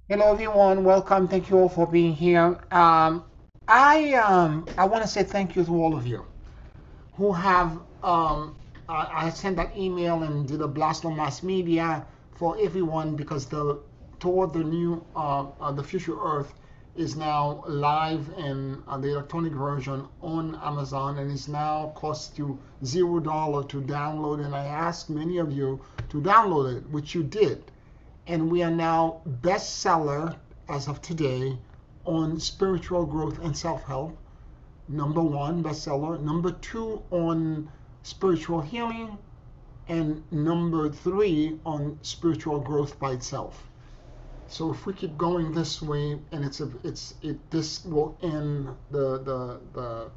Hello everyone, welcome. Thank you all for being here. I want to say thank you to all of you who have I sent that email and did a blast on mass media for everyone because the toward the new the future Earth is now live in the electronic version on Amazon and is now cost you $0 to download. And I asked many of you to download it, which you did, and we are now bestseller as of today on spiritual growth and self-help. Number one bestseller. Number two on spiritual healing, and number three on spiritual growth by itself. So if we keep going this way, and this will end the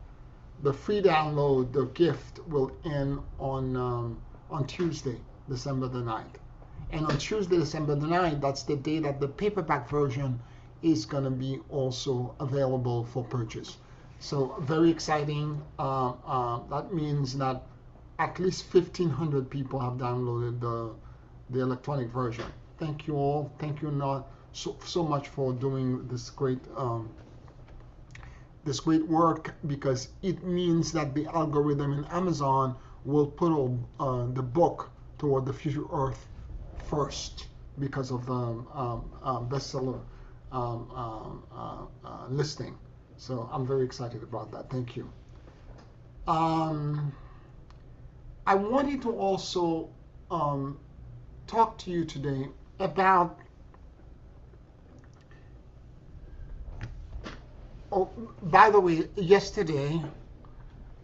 free download, the gift will end on Tuesday, December the 9th. And on Tuesday, December the 9th, that's the day that the paperback version is going to be also available for purchase. So very exciting. That means that at least 1,500 people have downloaded the electronic version. Thank you all. Thank you not so much for doing this great work, because it means that the algorithm in Amazon will put the book toward the future Earth first because of the bestseller listing. So I'm very excited about that. Thank you. Um, I wanted to also talk to you today about. Oh, by the way, yesterday,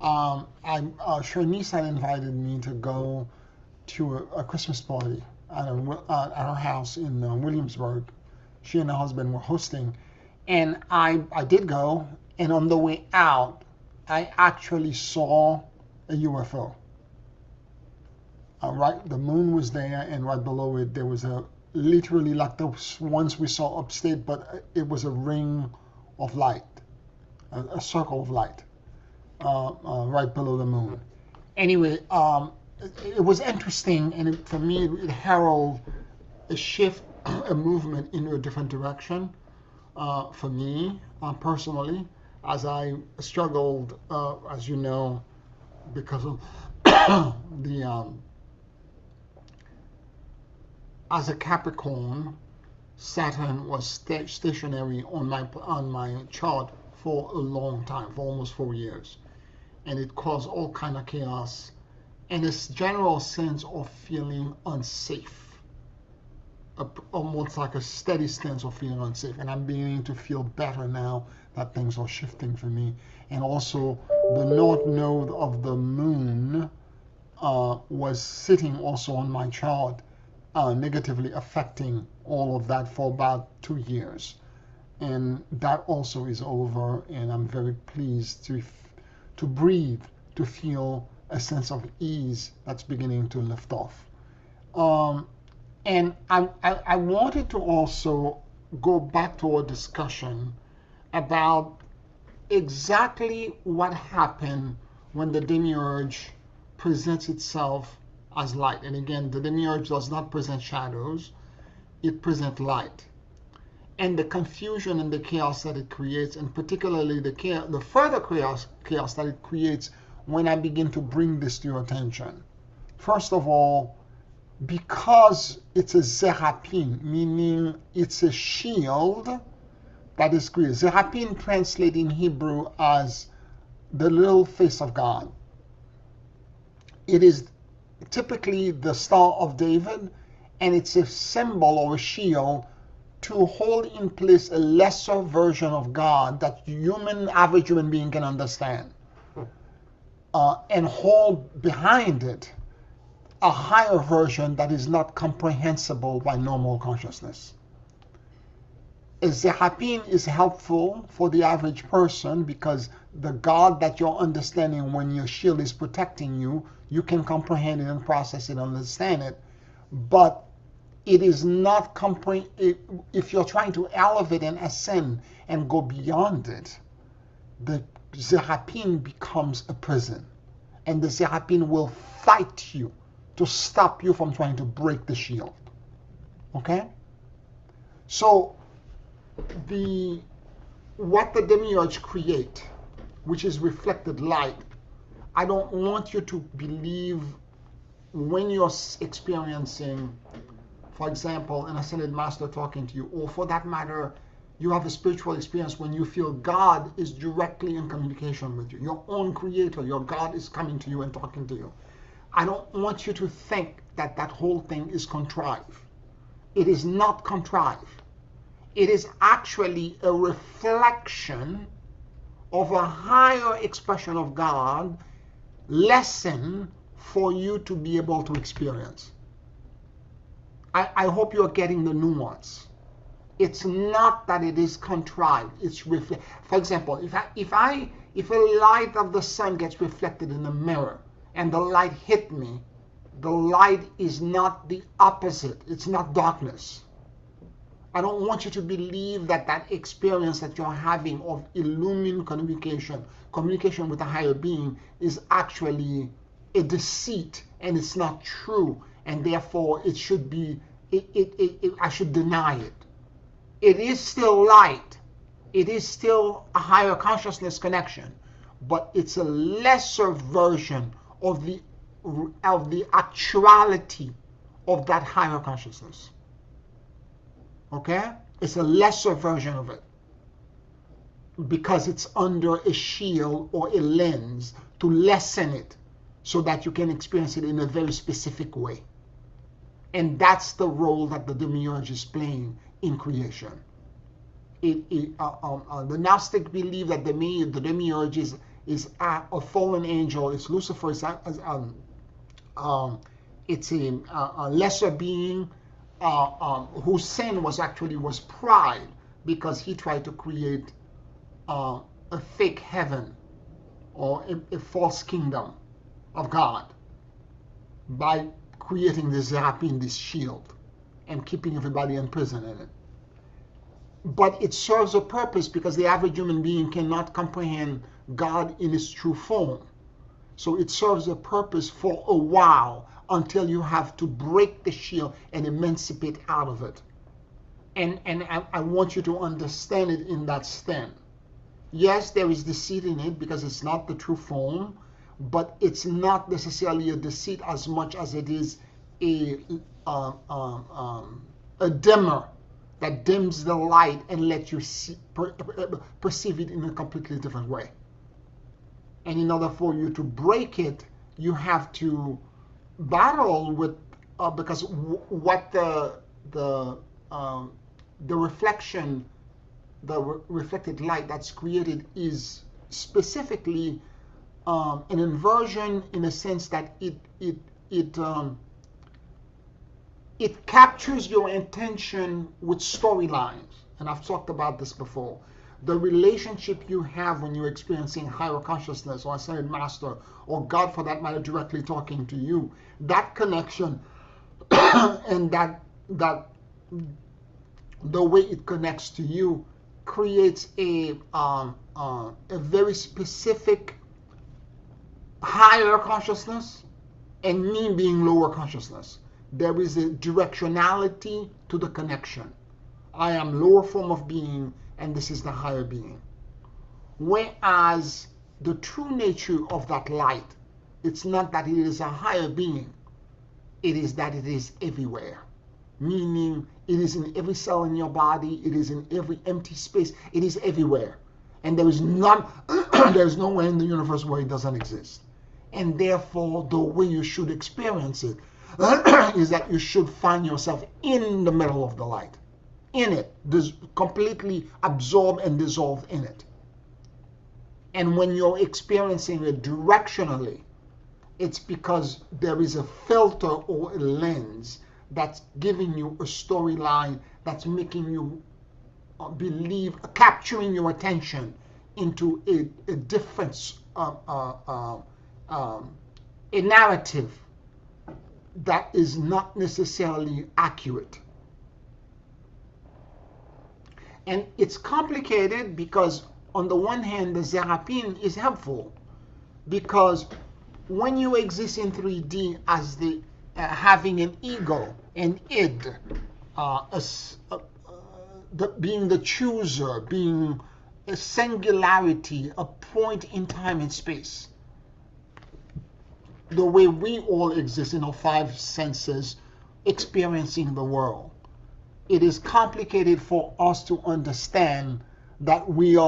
Shanice had invited me to go to a Christmas party at her house in Williamsburg. She and her husband were hosting, and I did go. And on the way out, I actually saw a UFO. Right, the moon was there, and right below it there was a literally like the ones we saw upstate, but it was a ring of light, a circle of light, right below the moon. Anyway, it was interesting, and for me, it heralded a shift, a movement in a different direction. For me, personally, as I struggled, as you know, because of the as a Capricorn, Saturn was stationary on my chart for a long time, for almost 4 years, and it caused all kind of chaos and this general sense of feeling unsafe, almost like a steady sense of feeling unsafe. And I'm beginning to feel better now that things are shifting for me. And also, the north node of the moon was sitting also on my chart, negatively affecting all of that for about 2 years. And that also is over, and I'm very pleased to breathe, to feel a sense of ease that's beginning to lift off. Um, and I wanted to also go back to our discussion about exactly what happened when the Demiurge presents itself as light. And again, the Demiurge does not present shadows, it presents light. And the confusion and the chaos that it creates, and particularly the further chaos that it creates when I begin to bring this to your attention. First of all, because it's a Zer Hapin, meaning it's a shield that is created. Zer Hapin translated in Hebrew as the little face of God. It is typically the Star of David, and it's a symbol or a shield to hold in place a lesser version of God that average human being can understand, and hold behind it a higher version that is not comprehensible by normal consciousness. Zer Hapin is helpful for the average person because the God that you're understanding when your shield is protecting you, you can comprehend it and process it and understand it. But it is not if you're trying to elevate and ascend and go beyond it, the Zer Hapin becomes a prison, and the Zer Hapin will fight you to stop you from trying to break the shield. Okay? So what the Demiurge create, which is reflected light, I don't want you to believe when you're experiencing, for example, an ascended master talking to you, or for that matter, you have a spiritual experience when you feel God is directly in communication with you. Your own creator, your God is coming to you and talking to you. I don't want you to think that that whole thing is contrived. It is not contrived. It is actually a reflection of a higher expression of God, lesson for you to be able to experience. I hope you're getting the nuance. It's not that it is contrived. It's for example, if a light of the sun gets reflected in a mirror and the light hit me, the light is not the opposite. It's not darkness. I don't want you to believe that that experience that you're having of illumined communication with a higher being, is actually a deceit and it's not true, and therefore it should be, I should deny it. It is still light. It is still a higher consciousness connection, but it's a lesser version of the actuality of that higher consciousness. Okay? It's a lesser version of it because it's under a shield or a lens to lessen it so that you can experience it in a very specific way. And that's the role that the Demiurge is playing in creation. The Gnostic believe that the Demiurge is a fallen angel. It's Lucifer. It's a lesser being whose sin was pride, because he tried to create a fake heaven or a false kingdom of God by creating this Zer Hapin, this shield, and keeping everybody in prison in it. But it serves a purpose because the average human being cannot comprehend God in its true form. So it serves a purpose for a while until you have to break the shield and emancipate out of it. And I want you to understand it in that stand. Yes, there is deceit in it because it's not the true form, but it's not necessarily a deceit as much as it is a dimmer that dims the light and lets you perceive it in a completely different way. And in order for you to break it, you have to battle with because what the reflection, the reflected light that's created is specifically an inversion, in a sense that it captures your intention with storylines. And I've talked about this before. The relationship you have when you're experiencing higher consciousness or ascended master, or God for that matter directly talking to you, that connection and that the way it connects to you creates a very specific higher consciousness and me being lower consciousness. There is a directionality to the connection. I am lower form of being, and this is the higher being. Whereas the true nature of that light, it's not that it is a higher being, it is that it is everywhere. Meaning it is in every cell in your body, it is in every empty space, it is everywhere. And there is there's nowhere in the universe where it doesn't exist. And therefore, the way you should experience it is that you should find yourself in the middle of the light, in it, completely absorbed and dissolved in it. And when you're experiencing it directionally, it's because there is a filter or a lens that's giving you a storyline that's making you believe, capturing your attention into a different, a narrative that is not necessarily accurate. And it's complicated because on the one hand, the Zer Hapin is helpful because when you exist in 3D as being the chooser, being a singularity, a point in time and space. The way we all exist in our five senses, experiencing the world. It is complicated for us to understand that we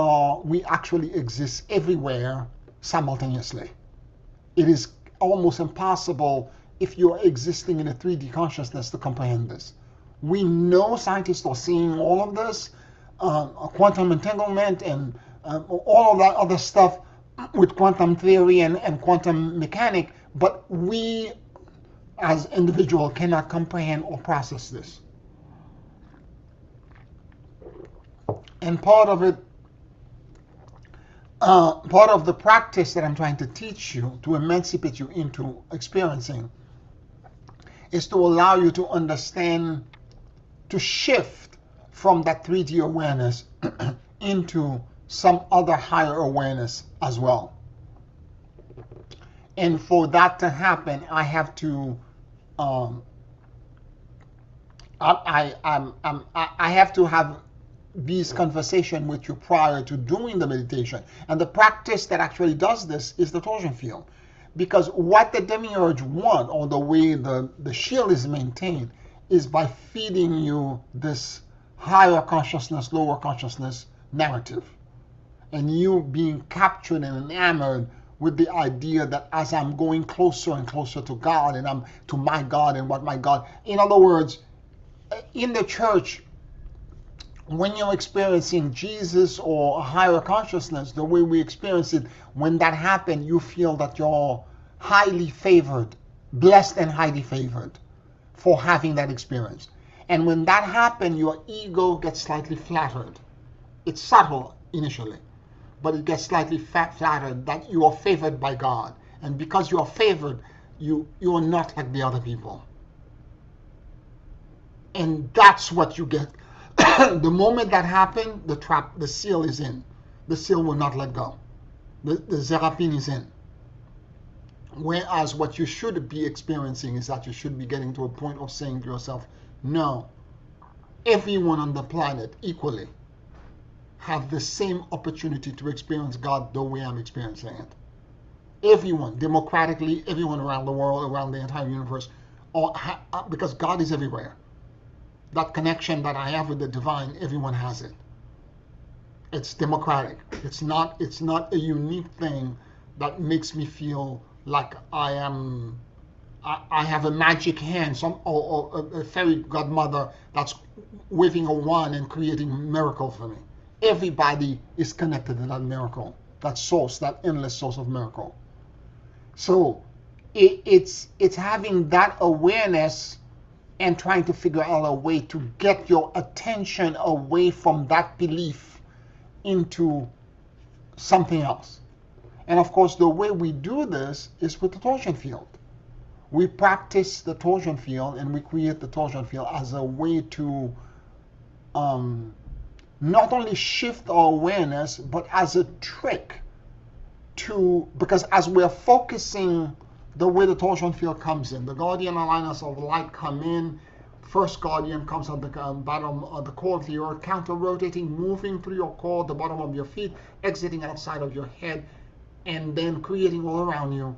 actually exist everywhere simultaneously. It is almost impossible if you're existing in a 3D consciousness to comprehend this. We know scientists are seeing all of this, quantum entanglement and all of that other stuff with quantum theory and quantum mechanics, but we as individuals cannot comprehend or process this. And part of it, part of the practice that I'm trying to teach you to emancipate you into experiencing is to allow you to understand, to shift from that 3D awareness into some other higher awareness as well. And for that to happen, I have to I have to have these conversations with you prior to doing the meditation. And the practice that actually does this is the torsion field. Because what the Demiurge want, or the way the shield is maintained, is by feeding you this higher consciousness, lower consciousness narrative. And you being captured and enamored with the idea that as I'm going closer and closer to God, and I'm to my God and what my God, in other words, in the church, when you're experiencing Jesus or a higher consciousness, the way we experience it, when that happens, you feel that you're highly favored, blessed and highly favored for having that experience. And when that happens, your ego gets slightly flattered. It's subtle initially, but it gets slightly flattered that you are favored by God. And because you are favored, you are not like the other people. And that's what you get. The moment that happened, the seal is in. The seal will not let go. The Zer Hapin is in. Whereas what you should be experiencing is that you should be getting to a point of saying to yourself, no, everyone on the planet equally have the same opportunity to experience God the way I'm experiencing it. Everyone, democratically, everyone around the world, around the entire universe, because God is everywhere. That connection that I have with the divine, everyone has it. It's democratic. It's not a unique thing that makes me feel like I have a magic hand, or a fairy godmother that's waving a wand and creating a miracle for me. Everybody is connected to that miracle, that source, that endless source of miracle. So it's having that awareness and trying to figure out a way to get your attention away from that belief into something else. And of course, the way we do this is with the torsion field. We practice the torsion field and we create the torsion field as a way to not only shift our awareness, but as a trick to, because as we're focusing the way the torsion field comes in, the guardian aligners of light come in, first guardian comes on the bottom of the core of the earth, counter-rotating, moving through your core, the bottom of your feet, exiting outside of your head, and then creating all around you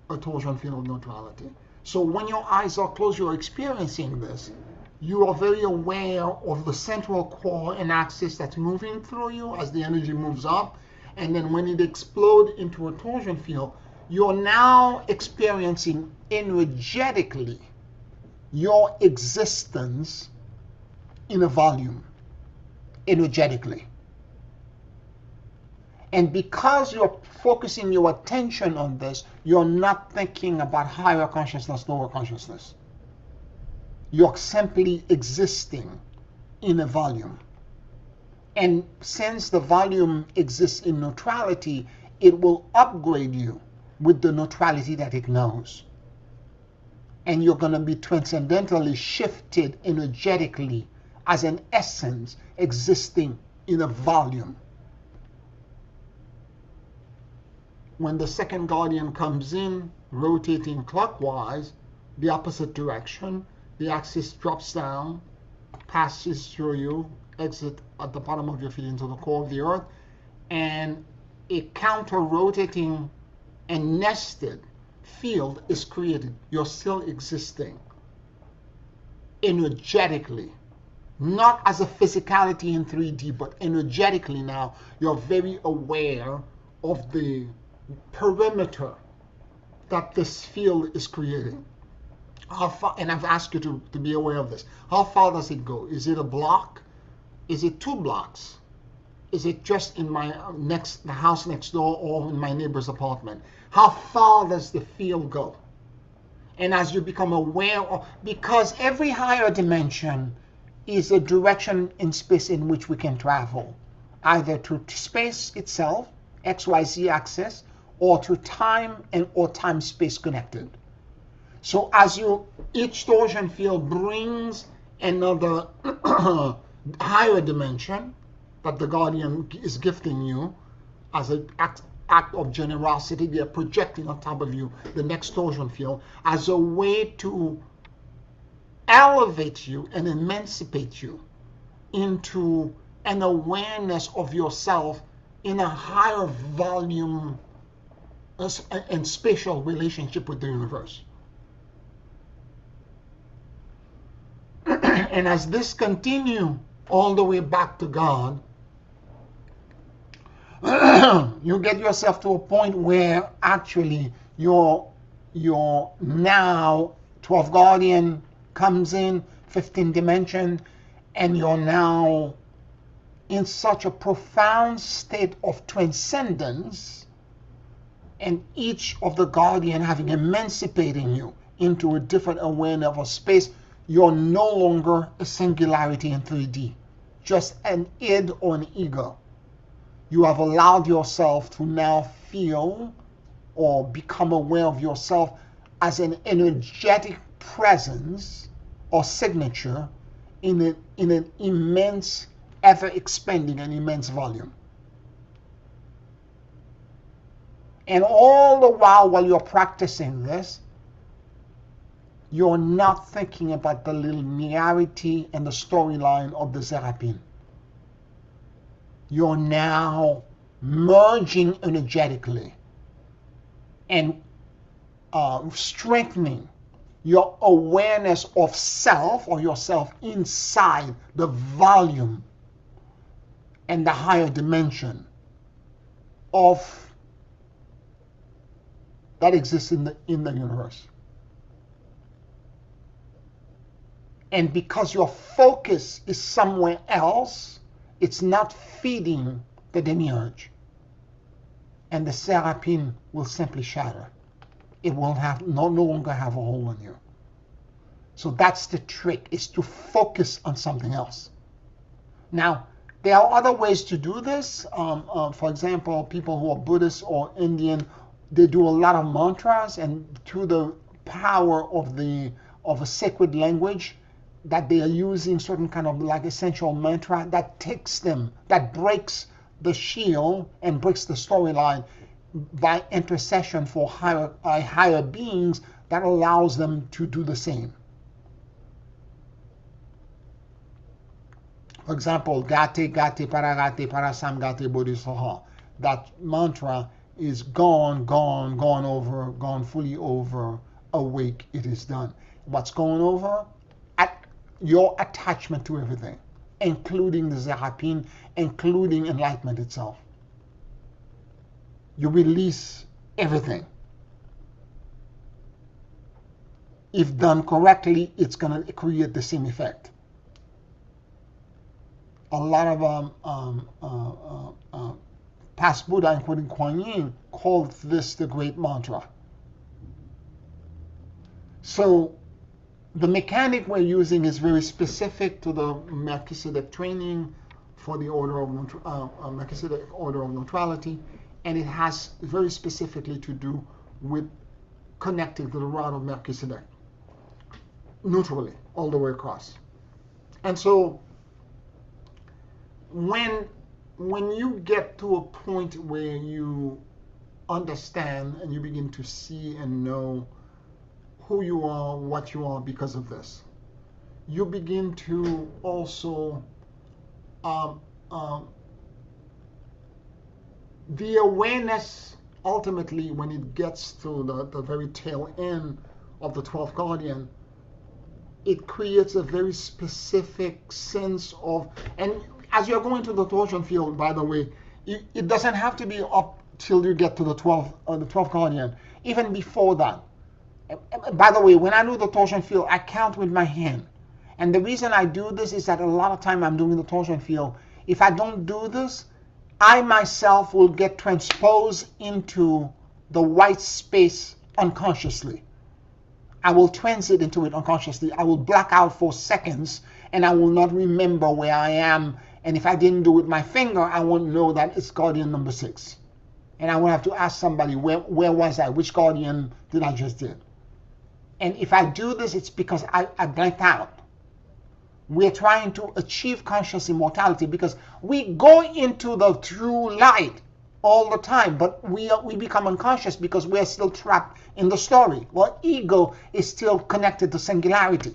a torsion field of neutrality. So when your eyes are closed, you're experiencing this. You are very aware of the central core and axis that's moving through you as the energy moves up. And then when it explodes into a torsion field, you're now experiencing energetically your existence in a volume, energetically. And because you're focusing your attention on this, you're not thinking about higher consciousness, lower consciousness. You're simply existing in a volume. And since the volume exists in neutrality, it will upgrade you with the neutrality that it knows. And you're going to be transcendentally shifted energetically as an essence existing in a volume. When the second guardian comes in, rotating clockwise, the opposite direction, the axis drops down, passes through you, exit at the bottom of your feet into the core of the earth, and a counter-rotating and nested field is created. You're still existing energetically, not as a physicality in 3D, but energetically now. You're very aware of the perimeter that this field is creating. How far, and I've asked you to be aware of this. How far does it go? Is it a block? Is it 2 blocks? Is it just in my the house next door or in my neighbor's apartment? How far does the field go? And as you become aware of, because every higher dimension is a direction in space in which we can travel, either to space itself, XYZ axis, or to time or time-space connected. So as each torsion field brings another higher dimension that the guardian is gifting you as an act of generosity. They are projecting on top of you the next torsion field as a way to elevate you and emancipate you into an awareness of yourself in a higher volume and spatial relationship with the universe. And as this continues all the way back to God, you get yourself to a point where actually your now 12 guardian comes in, 15 dimension, and you're now in such a profound state of transcendence, and each of the guardian having emancipating you into a different awareness of a space. You're no longer a singularity in 3D, just an id or an ego. You have allowed yourself to now feel or become aware of yourself as an energetic presence or signature in an immense, ever expanding and immense volume. And all the while you're practicing this, you're not thinking about the linearity and the storyline of the Zer Hapin. You're now merging energetically and strengthening your awareness of self or yourself inside the volume and the higher dimension of that exists in the universe. And because your focus is somewhere else, it's not feeding the Demiurge. And the Zer Hapin will simply shatter. It will no longer have a hold on you. So that's the trick, is to focus on something else. Now, there are other ways to do this. For example, people who are Buddhist or Indian, they do a lot of mantras, and through the power of a sacred language, that they are using certain kind of like essential mantra that takes them, that breaks the shield and breaks the storyline by intercession for higher beings, that allows them to do the same. For example, Gate Gate Paragate Parasam Gate Bodhisattva. That mantra is gone, over, gone fully over, awake, it is done. What's going over? Your attachment to everything, including the Zer Hapin, including enlightenment itself. You release everything. If done correctly, it's going to create the same effect. A lot of past Buddha, including Kuan Yin, called this the great mantra. So the mechanic we're using is very specific to the Melchizedek training for the order of Melchizedek order of neutrality, and it has very specifically to do with connecting to the rod of Melchizedek neutrally all the way across. And so when you get to a point where you understand and you begin to see and know who you are, what you are because of this, you begin to also um, um, the awareness ultimately when it gets to the very tail end of the 12th guardian, it creates a very specific sense of, and as you're going to the torsion field, by the way, it doesn't have to be up till you get to the 12th guardian. Even before that, by the way, when I do the torsion field, I count with my hand. And the reason I do this is that a lot of time I'm doing the torsion field. If I don't do this, I myself will get transposed into the white space unconsciously. I will transit into it unconsciously. I will black out for seconds and I will not remember where I am. And if I didn't do it with my finger, I won't know that it's guardian number 6. And I will have to ask somebody, where was I? Which guardian did I just do? And if I do this, it's because I blanked out. We're trying to achieve conscious immortality because we go into the true light all the time, but we become unconscious because we're still trapped in the story. Well, ego is still connected to singularity.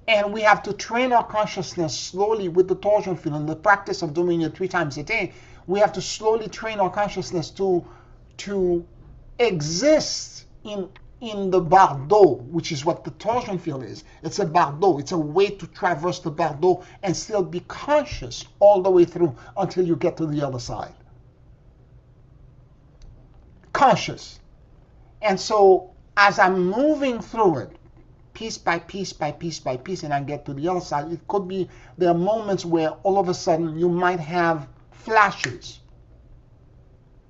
And we have to train our consciousness slowly with the torsion field and the practice of doing it 3 times a day. We have to slowly train our consciousness to exist in the bardeau, which is what the torsion field is. It's a bardeau. It's a way to traverse the bardeau and still be conscious all the way through until you get to the other side. Conscious. And so as I'm moving through it, piece by piece by piece by piece, and I get to the other side, it could be there are moments where all of a sudden you might have flashes,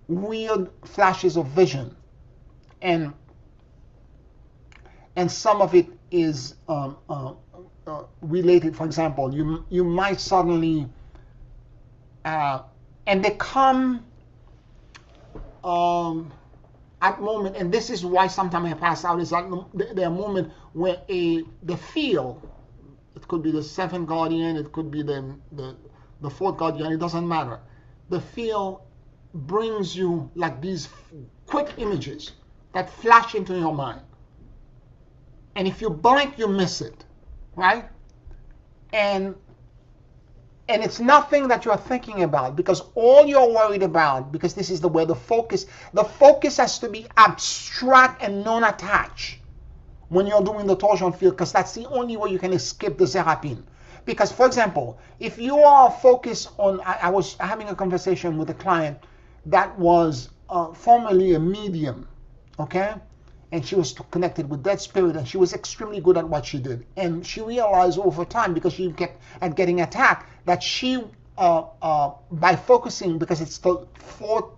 weird flashes of vision, and some of it is related. For example, you might suddenly and they come at moment, and this is why sometimes I pass out, is that there are moments where the field, it could be the 7th guardian, it could be the 4th guardian, it doesn't matter. The field brings you like these quick images that flash into your mind. And if you blink, you miss it, right? And it's nothing that you're thinking about, because all you're worried about, because this is where the focus has to be abstract and non-attached when you're doing the torsion field, because that's the only way you can escape the Zer Hapin. Because, for example, if you are focused on, I was having a conversation with a client that was formerly a medium, okay? And she was connected with that spirit, and she was extremely good at what she did. And she realized over time, because she kept getting attacked, that she, by focusing, because it's the 4th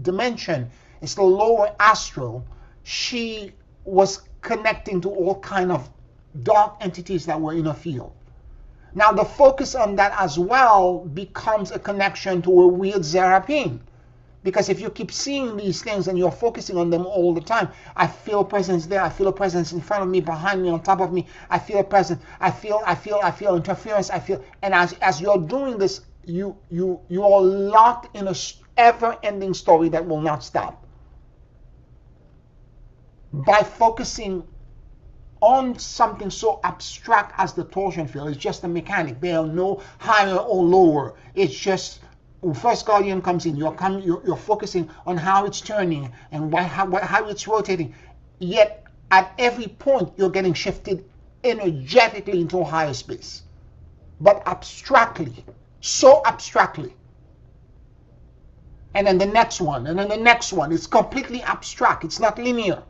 dimension, it's the lower astral, she was connecting to all kind of dark entities that were in her field. Now the focus on that as well becomes a connection to a weird Zer Hapin. Because if you keep seeing these things and you're focusing on them all the time, I feel a presence there, I feel a presence in front of me, behind me, on top of me, I feel a presence, I feel interference, and as you're doing this, you are locked in a ever-ending story that will not stop. By focusing on something so abstract as the torsion field, it's just a mechanic. There are no higher or lower. It's just, when first guardian comes in, you're focusing on how it's turning and how it's rotating. Yet at every point you're getting shifted energetically into a higher space, but abstractly, so abstractly. And then the next one, and then the next one. It's completely abstract. It's not linear.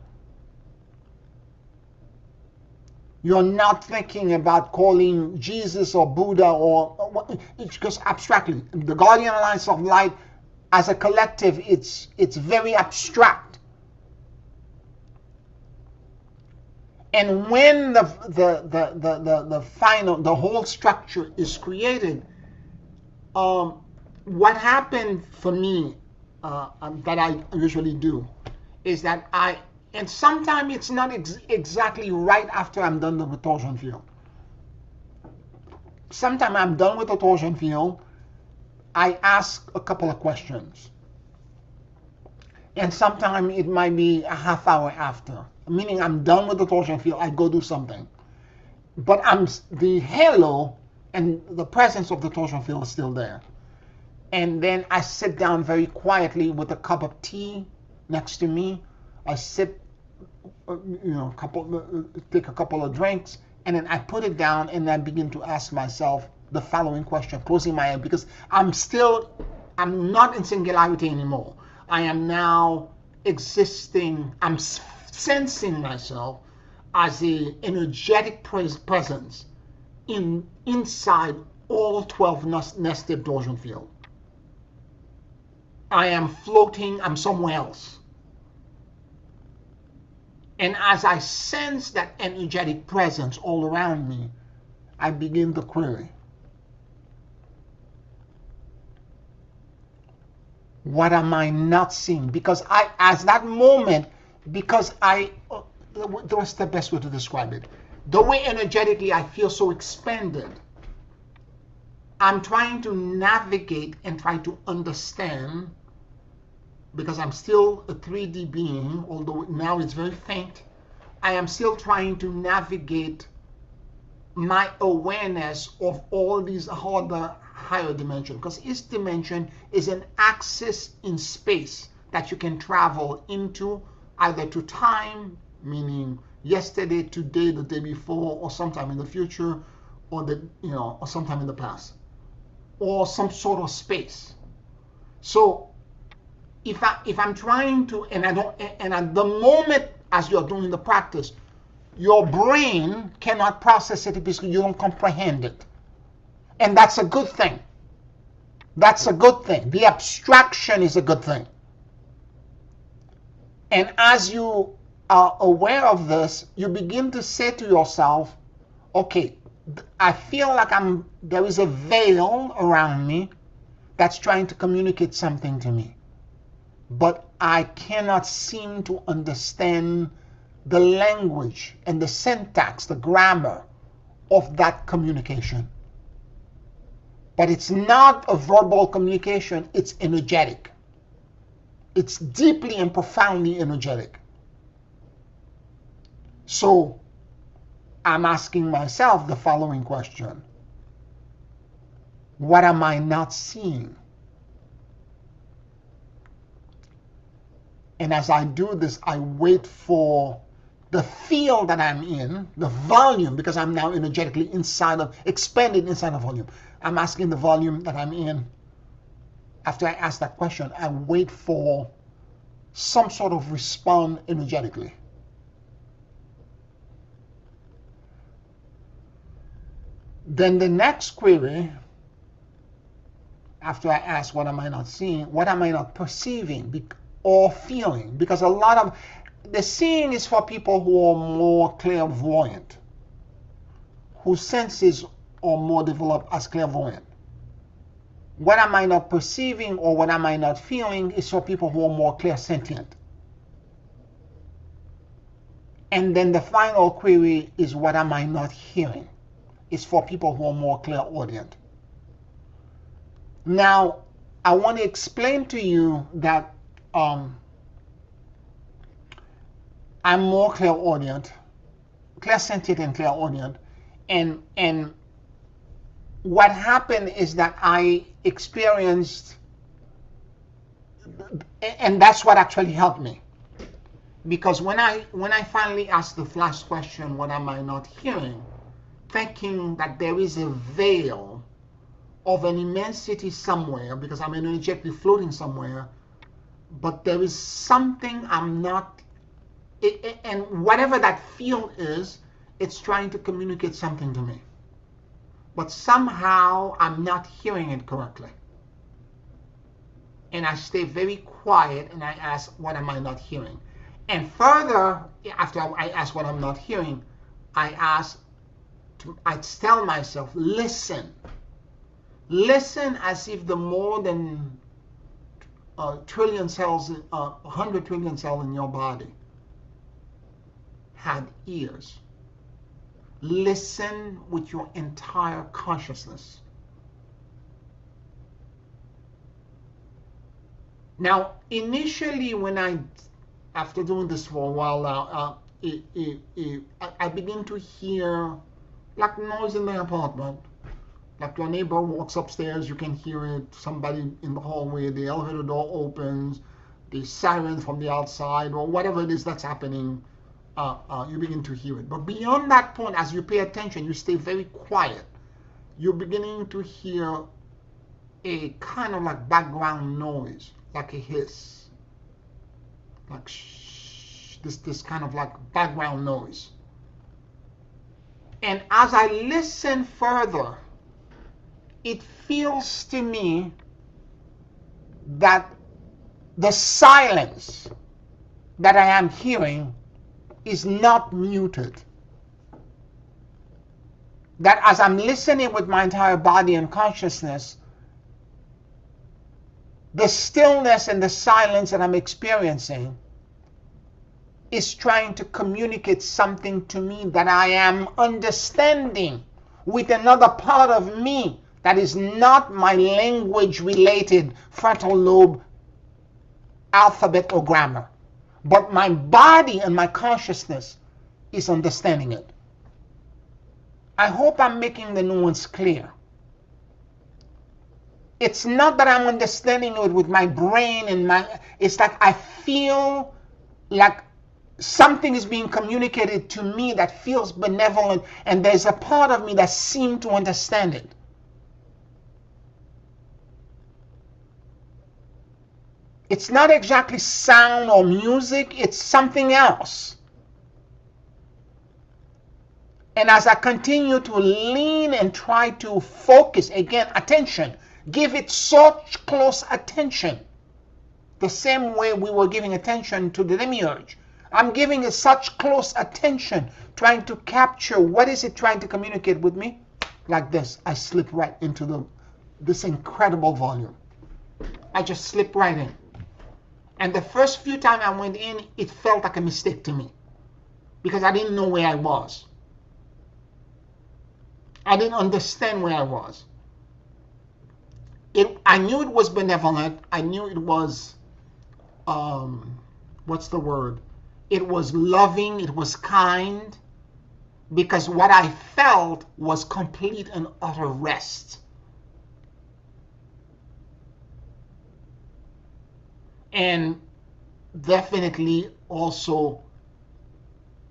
You're not thinking about calling Jesus or Buddha or it's just abstractly. The Guardian Alliance of Light, as a collective, it's very abstract. And when the final, the whole structure is created, what happened for me that I usually do is that and sometimes it's not exactly right after I'm done with the torsion field. Sometimes I'm done with the torsion field, I ask a couple of questions. And sometimes it might be a half hour after. Meaning I'm done with the torsion field, I go do something. but the halo and the presence of the torsion field is still there. And then I sit down very quietly with a cup of tea next to me. I sip, take a couple of drinks, and then I put it down and I begin to ask myself the following question, closing my eyes, because I'm not in singularity anymore. I am now existing, I'm sensing myself as a energetic presence inside all 12 nested torsion field. I am floating, I'm somewhere else. And as I sense that energetic presence all around me, I begin the query. What am I not seeing? Because what's the best way to describe it? The way energetically I feel so expanded, I'm trying to navigate and try to understand, because I'm still a 3D being, although now it's very faint. I am still trying to navigate my awareness of all these other higher dimensions, because each dimension is an axis in space that you can travel into, either to time, meaning yesterday, today, the day before, or sometime in the future, or or sometime in the past, or some sort of space. So if I'm trying to, and at the moment as you're doing the practice, your brain cannot process it because you don't comprehend it. And that's a good thing. That's a good thing. The abstraction is a good thing. And as you are aware of this, you begin to say to yourself, okay, I feel like there is a veil around me that's trying to communicate something to me. But I cannot seem to understand the language and the syntax, the grammar of that communication. But it's not a verbal communication, it's energetic. It's deeply and profoundly energetic. So I'm asking myself the following question. What am I not seeing? And as I do this, I wait for the field that I'm in, the volume, because I'm now energetically expanded inside of volume. I'm asking the volume that I'm in. After I ask that question, I wait for some sort of response energetically. Then the next query, after I ask what am I not seeing, what am I not perceiving or feeling? Because a lot of the seeing is for people who are more clairvoyant, whose senses are more developed as clairvoyant. What am I not perceiving or what am I not feeling is for people who are more clairsentient. And then the final query is what am I not hearing? It's for people who are more clairaudient. Now, I want to explain to you that I'm more clairaudient, clairsentient and clairaudient, and what happened is that I experienced, and that's what actually helped me, because when I finally asked the last question, what am I not hearing, thinking that there is a veil of an immensity somewhere, because I'm energetically floating somewhere, but there is something I'm not, and whatever that field is, it's trying to communicate something to me. But somehow I'm not hearing it correctly. And I stay very quiet and I ask, what am I not hearing? And further, after I ask what I'm not hearing, I tell myself, listen. Listen as if the more than trillion cells, 100 trillion cells in your body had ears. Listen with your entire consciousness. Now, initially, after doing this for a while now, I begin to hear like noise in the apartment. Like your neighbor walks upstairs, you can hear it. Somebody in the hallway, the elevator door opens, the siren from the outside, or whatever it is that's happening, you begin to hear it. But beyond that point, as you pay attention, you stay very quiet. You're beginning to hear a kind of like background noise, like a hiss, like shh, this kind of like background noise. And as I listen further, it feels to me that the silence that I am hearing is not muted. That as I'm listening with my entire body and consciousness, the stillness and the silence that I'm experiencing is trying to communicate something to me that I am understanding with another part of me that is not my language-related frontal lobe alphabet or grammar. But my body and my consciousness is understanding it. I hope I'm making the nuance clear. It's not that I'm understanding it with my brain and it's like I feel like something is being communicated to me that feels benevolent, and there's a part of me that seems to understand it. It's not exactly sound or music, it's something else. And as I continue to lean and try to focus, again, attention, give it such close attention, the same way we were giving attention to the Demiurge. I'm giving it such close attention, trying to capture what is it trying to communicate with me. Like this, I slip right into this incredible volume. I just slip right in. And the first few times I went in, it felt like a mistake to me because I didn't know where I was. I didn't understand where I was. I knew it was benevolent. I knew it was, what's the word? It was loving. It was kind. Because what I felt was complete and utter rest. And definitely also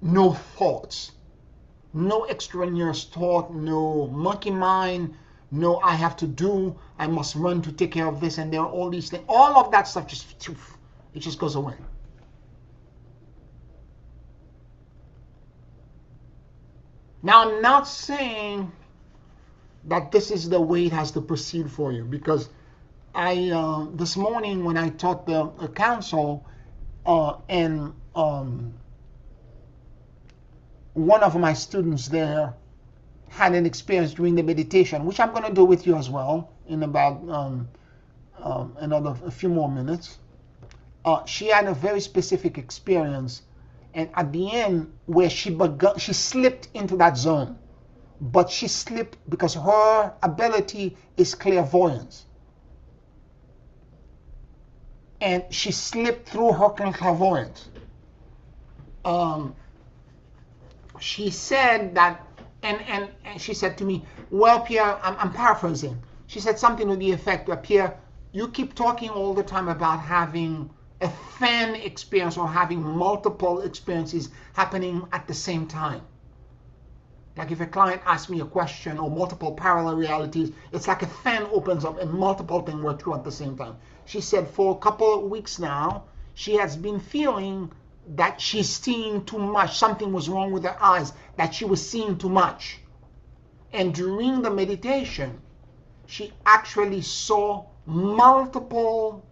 no thoughts. No extraneous thought, no monkey mind, no I have to do, I must run to take care of this, and there are all these things. All of that stuff it just goes away. Now, I'm not saying that this is the way it has to proceed for you, because this morning when I taught the council, one of my students there had an experience during the meditation, which I'm going to do with you as well in about a few more minutes. She had a very specific experience, and at the end where she slipped into that zone, but she slipped because her ability is clairvoyance, and she slipped through her clairvoyance. She said that, and she said to me, well, Pierre, I'm paraphrasing. She said something to the effect that, Pierre, you keep talking all the time about having a fan experience or having multiple experiences happening at the same time. Like if a client asks me a question or multiple parallel realities, it's like a fan opens up and multiple things work through at the same time. She said for a couple of weeks now, she has been feeling that she's seeing too much. Something was wrong with her eyes, that she was seeing too much. And during the meditation, she actually saw multiple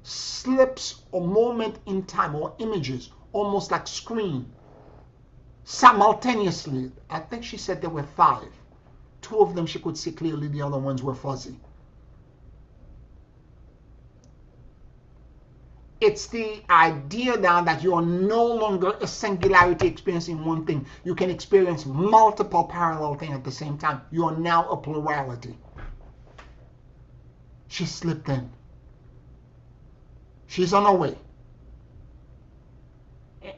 slips or moment in time or images, almost like screen, simultaneously. I think she said there were 5. 2 of them she could see clearly, the other ones were fuzzy. It's the idea now that you are no longer a singularity experiencing one thing. You can experience multiple parallel things at the same time. You are now a plurality. She slipped in. She's on her way.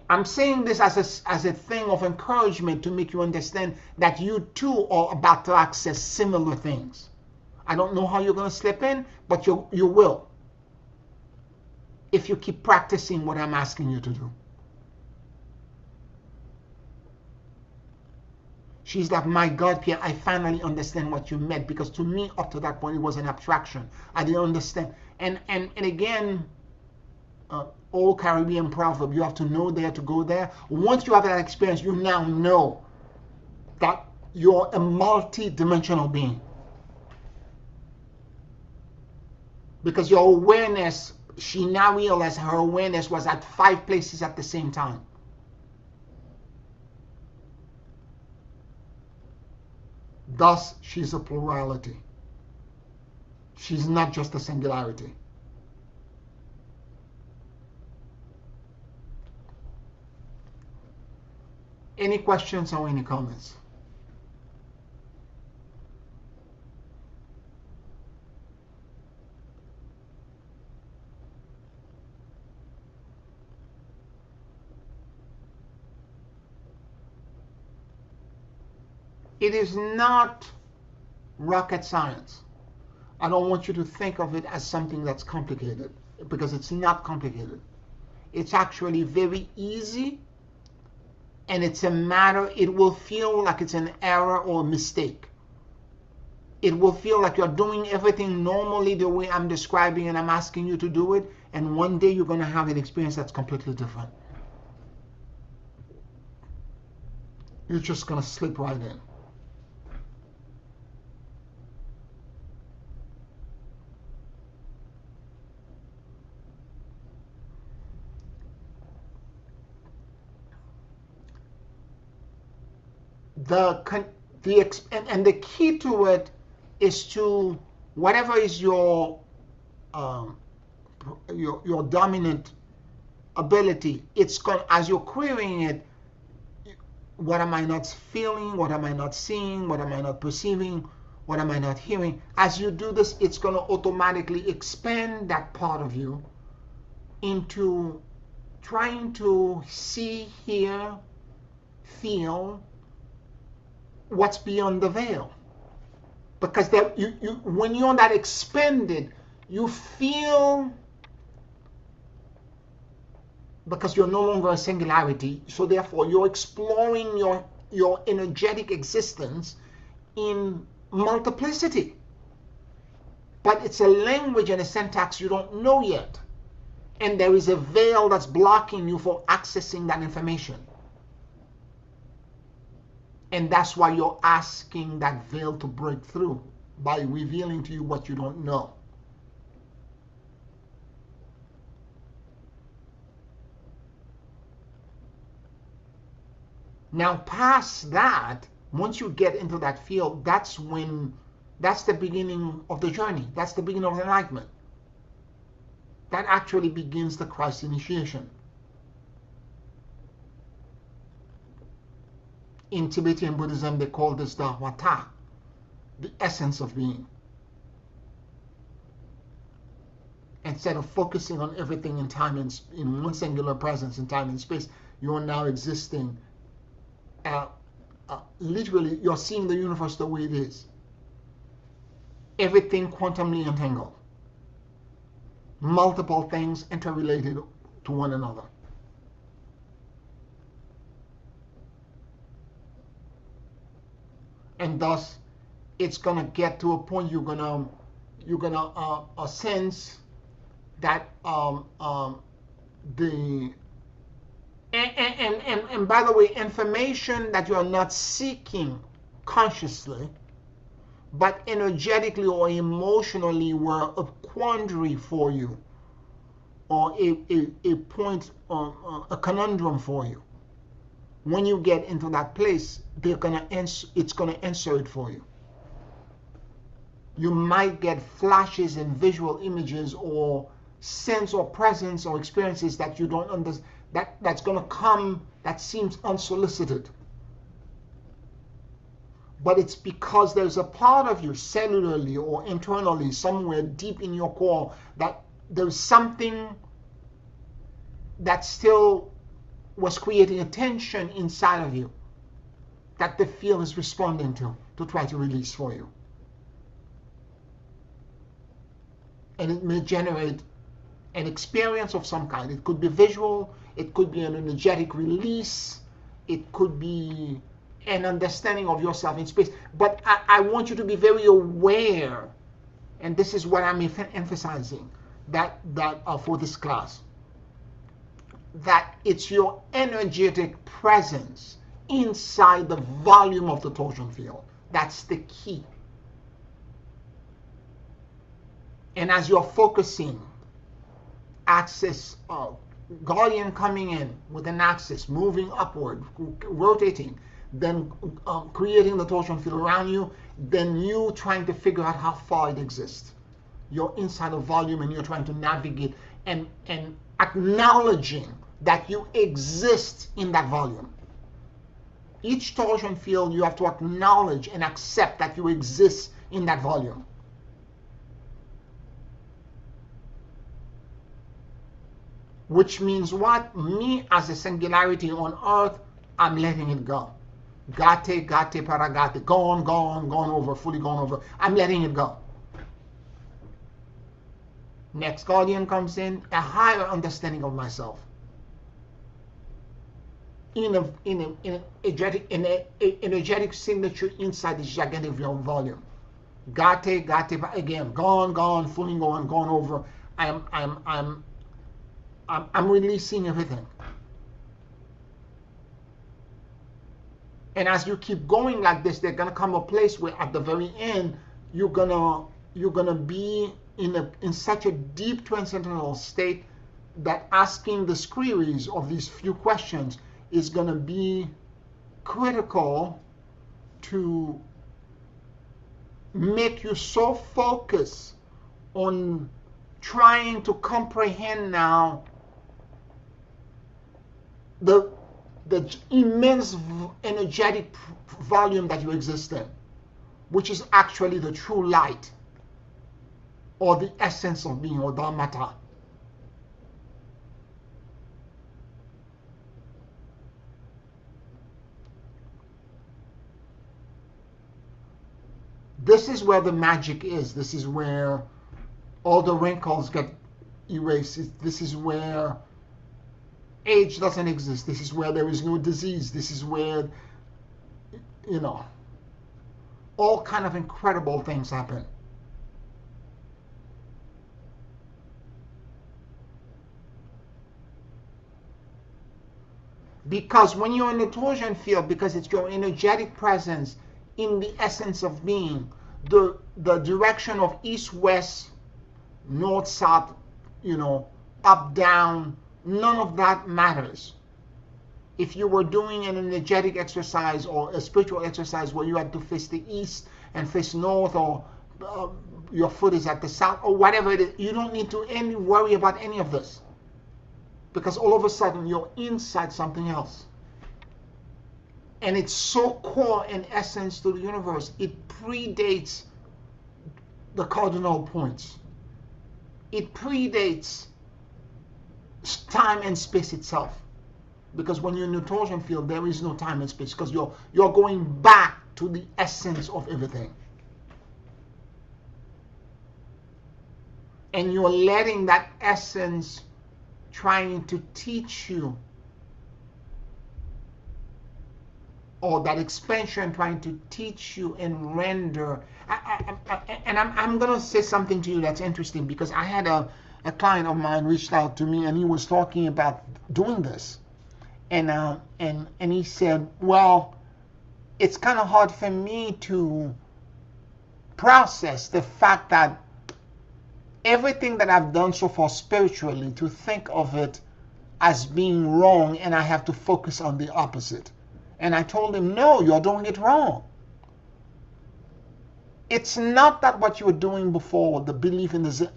I'm saying this as a thing of encouragement to make you understand that you too are about to access similar things. I don't know how you're going to slip in, but you will, if you keep practicing what I'm asking you to do. She's like, my God, Pierre, I finally understand what you meant, because to me, up to that point, it was an abstraction. I didn't understand. And again, old Caribbean proverb, you have to know there to go there. Once you have that experience, you now know that you're a multi-dimensional being. Because your awareness, she now realized her awareness was at 5 places at the same time. Thus, she's a plurality. She's not just a singularity. Any questions or any comments? It is not rocket science. I don't want you to think of it as something that's complicated, because it's not complicated. It's actually very easy, and it's a matter, it will feel like it's an error or a mistake. It will feel like you're doing everything normally the way I'm describing and I'm asking you to do it, and one day you're going to have an experience that's completely different. You're just going to slip right in. The key to it is to, whatever is your dominant ability, it's going, as you're querying it, what am I not feeling, what am I not seeing, what am I not perceiving, what am I not hearing? As you do this, it's going to automatically expand that part of you into trying to see, hear, feel what's beyond the veil. Because when you're that expanded, you feel, because you're no longer a singularity, so therefore you're exploring your energetic existence in multiplicity. But it's a language and a syntax you don't know yet. And there is a veil that's blocking you from accessing that information. And that's why you're asking that veil to break through, by revealing to you what you don't know. Now, past that, once you get into that field, that's the beginning of the journey. That's the beginning of enlightenment. That actually begins the Christ initiation. In Tibetan Buddhism, they call this the Wata, the essence of being. Instead of focusing on everything in time and in one singular presence in time and space, you're now existing. Literally, you're seeing the universe the way it is. Everything quantumly entangled. Multiple things interrelated to one another. And thus, it's gonna get to a point you're gonna sense that and by the way, information that you're not seeking consciously, but energetically or emotionally were a quandary for you, or a point, a conundrum for you. When you get into that place, it's gonna answer it for you. You might get flashes and visual images or sense or presence or experiences that you don't understand, that's gonna come, that seems unsolicited. But it's because there's a part of you, cellularly or internally, somewhere deep in your core, that there's something that's still was creating a tension inside of you that the field is responding to try to release for you. And it may generate an experience of some kind. It could be visual, it could be an energetic release, it could be an understanding of yourself in space. But I want you to be very aware, and this is what I'm emphasizing that for this class, that it's your energetic presence inside the volume of the torsion field. That's the key. And as you're focusing, axis, guardian coming in with an axis, moving upward, rotating, then creating the torsion field around you, then you trying to figure out how far it exists. You're inside a volume and you're trying to navigate and acknowledging that you exist in that volume. Each torsion field, you have to acknowledge and accept that you exist in that volume. Which means what? Me as a singularity on earth, I'm letting it go. Gate, paragate, gone over, fully gone over. I'm letting it go. Next guardian comes in, a higher understanding of myself. In an energetic signature inside this gigantic volume. Gate, again, gone, fully gone over. I'm releasing everything. And as you keep going like this, there's gonna come a place where at the very end you're gonna be in such a deep transcendental state that asking the queries of these few questions is gonna be critical to make you so focused on trying to comprehend now the immense energetic volume that you exist in, which is actually the true light or the essence of being, or dharmata. This is where the magic is. This is where all the wrinkles get erased. This is where age doesn't exist. This is where there is no disease. This is where, all kind of incredible things happen. Because when you're in the torsion field, because it's your energetic presence in the essence of being, the direction of east, west, north, south, up, down, none of that matters. If you were doing an energetic exercise or a spiritual exercise where you had to face the east and face north, or your foot is at the south, or whatever it is, you don't need to worry about any of this. Because all of a sudden you're inside something else. And it's so core in essence to the universe, it predates the cardinal points. It predates time and space itself. Because when you're in the torsion field, there is no time and space, because you're going back to the essence of everything. And you're letting that essence trying to teach you, or that expansion trying to teach you and render. I'm going to say something to you that's interesting, because I had a client of mine reached out to me and he was talking about doing this. And he said, well, it's kind of hard for me to process the fact that everything that I've done so far spiritually, to think of it as being wrong, and I have to focus on the opposite. And I told him, no, you're doing it wrong. It's not that what you were doing before, the belief in the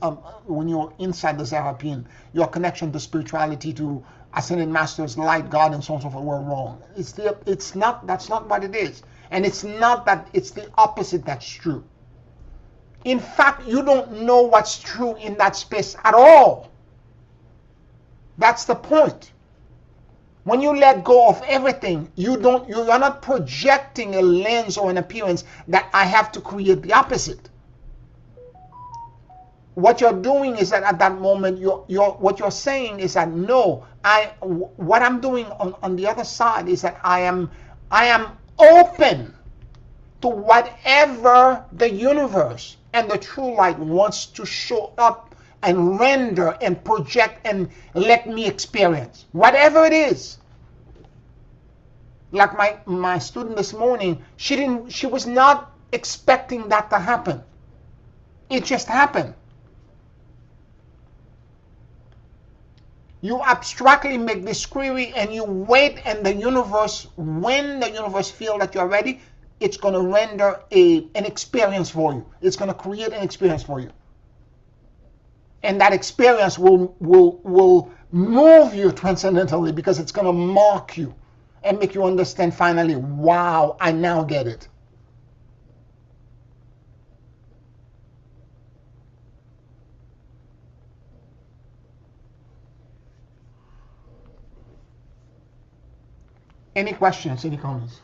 when you're inside the Zer Hapin, your connection to spirituality, to ascended masters, light, God, and so on and so forth, were wrong. It's not. That's not what it is. And it's not that. It's the opposite that's true. In fact, you don't know what's true in that space at all. That's the point. When you let go of everything, you're not projecting a lens or an appearance that I have to create the opposite. What you're doing is that at that moment, what you're saying is that no, what I'm doing on the other side is that I am open to whatever the universe and the true light wants to show up and render and project and let me experience. Whatever it is. Like my student this morning, she was not expecting that to happen. It just happened. You abstractly make this query and you wait, and the universe, when the universe feels that you're ready, it's going to render an experience for you. It's going to create an experience for you. And that experience will move you transcendentally, because it's going to mark you and make you understand finally, wow, I now get it. Any questions, any comments?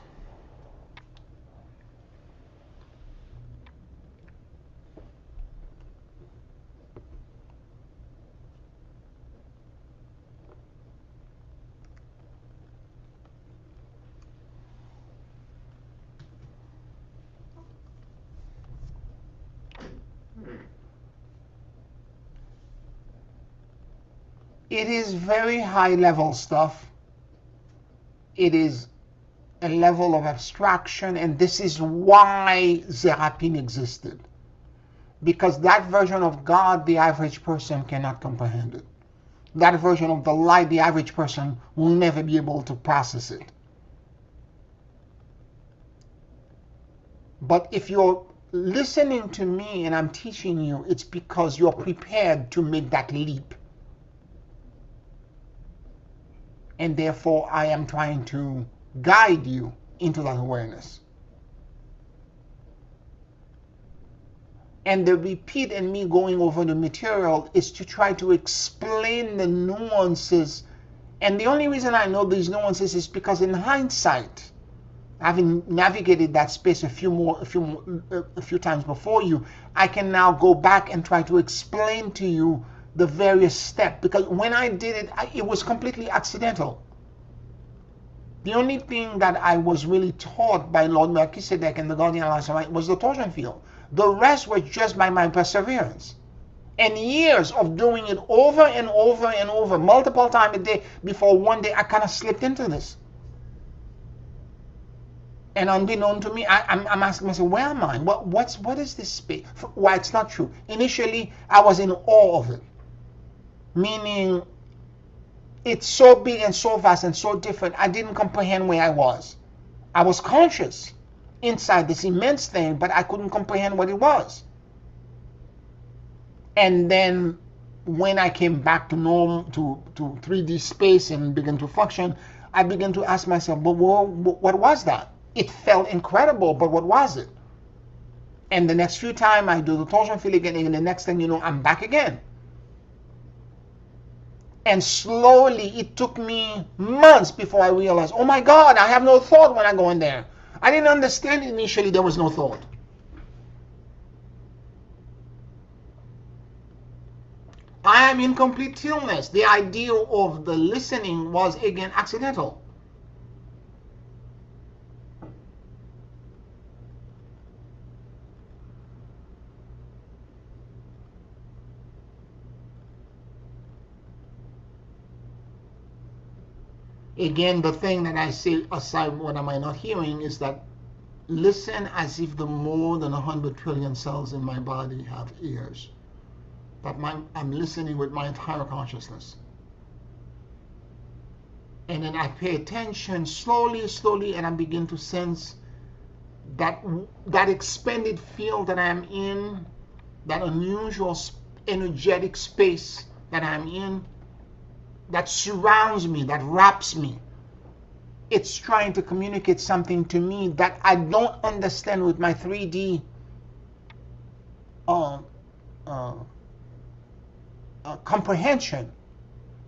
It is very high level stuff. It is a level of abstraction, and this is why Zer Hapin existed. Because that version of God, the average person cannot comprehend it. That version of the light, the average person will never be able to process it. But if you're listening to me and I'm teaching you, it's because you're prepared to make that leap. And therefore, I am trying to guide you into that awareness. And the repeat and me going over the material is to try to explain the nuances. And the only reason I know these nuances is because in hindsight, having navigated that space a few times before you, I can now go back and try to explain to you the various steps. Because when I did it, it was completely accidental. The only thing that I was really taught by Lord Melchizedek and the Guardian Alliance was the Torsion Field. The rest was just by my perseverance. And years of doing it over and over and over, multiple times a day, before one day I kind of slipped into this. And unbeknown to me, I'm asking myself, where am I? What is this space? Why, it's not true. Initially, I was in awe of it. Meaning, it's so big and so vast and so different, I didn't comprehend where I was. I was conscious inside this immense thing, but I couldn't comprehend what it was. And then when I came back to normal, to 3D space and began to function, I began to ask myself, but what was that? It felt incredible, but what was it? And the next few times I do the torsion field again, and the next thing you know, I'm back again. And slowly, it took me months before I realized, oh my God, I have no thought when I go in there. I didn't understand initially there was no thought. I am in complete stillness. The idea of the listening was again accidental. Again, the thing that I say, aside what am I not hearing, is that listen as if the more than 100 trillion cells in my body have ears. That I'm listening with my entire consciousness. And then I pay attention slowly, and I begin to sense that expanded field that I am in, that unusual energetic space that I'm in, that surrounds me, that wraps me. It's trying to communicate something to me that I don't understand with my 3D comprehension.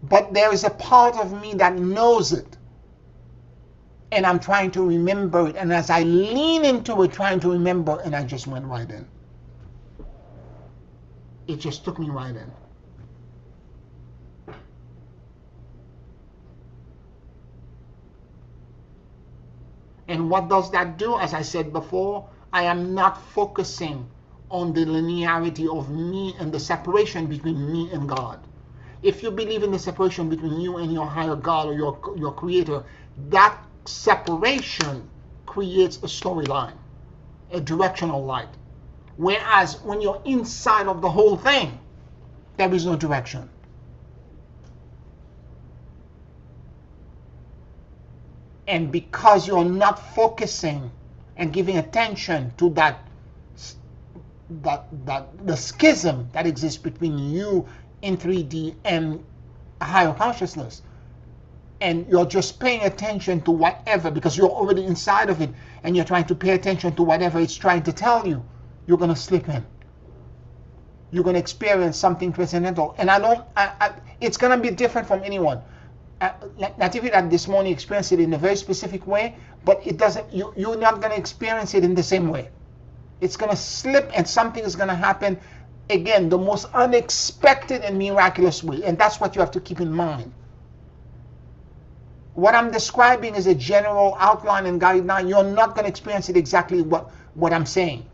But there is a part of me that knows it. and I'm trying to remember it, and as I lean into it trying to remember, and I just went right in. It just took me right in. And what does that do? As I said before, I am not focusing on the linearity of me and the separation between me and God. If you believe in the separation between you and your higher God or your creator, that separation creates a storyline, a directional light. Whereas when you're inside of the whole thing, there is no direction. And because you're not focusing and giving attention to the schism that exists between you in 3D and higher consciousness, and you're just paying attention to whatever, because you're already inside of it, and you're trying to pay attention to whatever it's trying to tell you, you're going to slip in. You're going to experience something transcendental. And it's going to be different from anyone. Natividad this morning experienced it in a very specific way, but it doesn't. You're not going to experience it in the same way. It's going to slip, and something is going to happen. Again, the most unexpected and miraculous way, and that's what you have to keep in mind. What I'm describing is a general outline and guideline. You're not going to experience it exactly what I'm saying.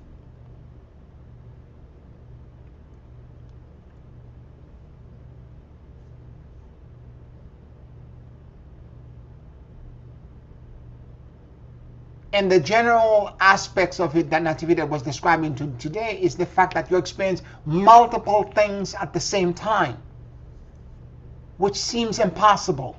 And the general aspects of it that Natividad was describing today is the fact that you experience multiple things at the same time, which seems impossible.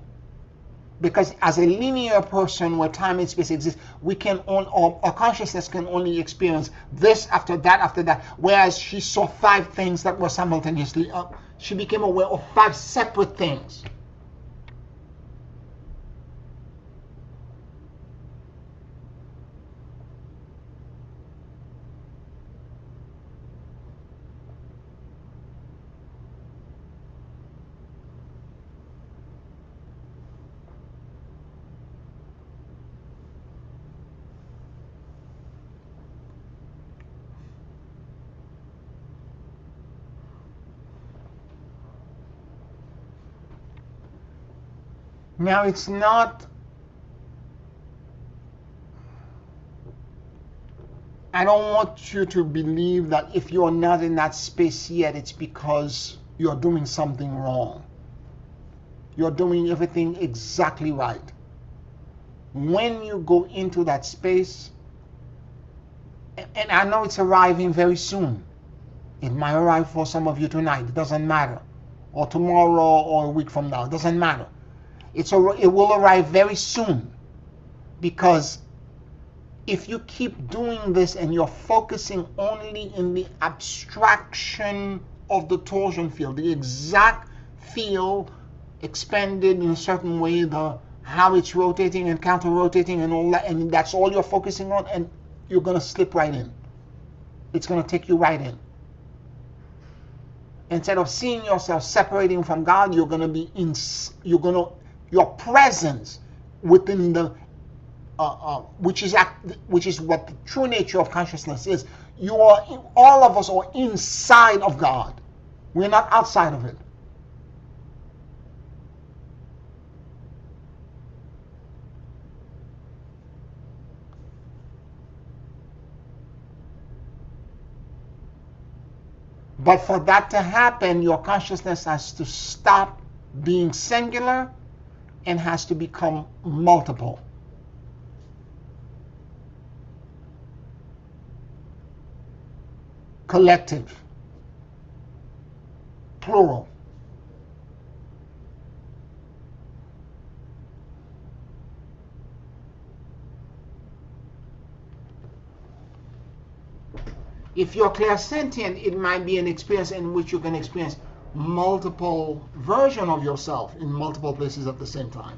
Because as a linear person where time and space exist, our consciousness can only experience this after that, whereas she saw 5 things that were simultaneously up. She became aware of 5 separate things. Now, it's not, I don't want you to believe that if you're not in that space yet, it's because you're doing something wrong. You're doing everything exactly right. When you go into that space, and I know it's arriving very soon. It might arrive for some of you tonight. It doesn't matter. Or tomorrow or a week from now. It doesn't matter. It will arrive very soon, because if you keep doing this and you're focusing only in the abstraction of the torsion field, the exact field expanded in a certain way, how it's rotating and counter-rotating and all that, and that's all you're focusing on, and you're going to slip right in. It's going to take you right in. Instead of seeing yourself separating from God, you're going to be your presence within the which is what the true nature of consciousness is. All of us are inside of God. We're not outside of it. But for that to happen, your consciousness has to stop being singular and has to become multiple. Collective. Plural. If you're clairsentient, it might be an experience in which you can experience multiple versions of yourself in multiple places at the same time.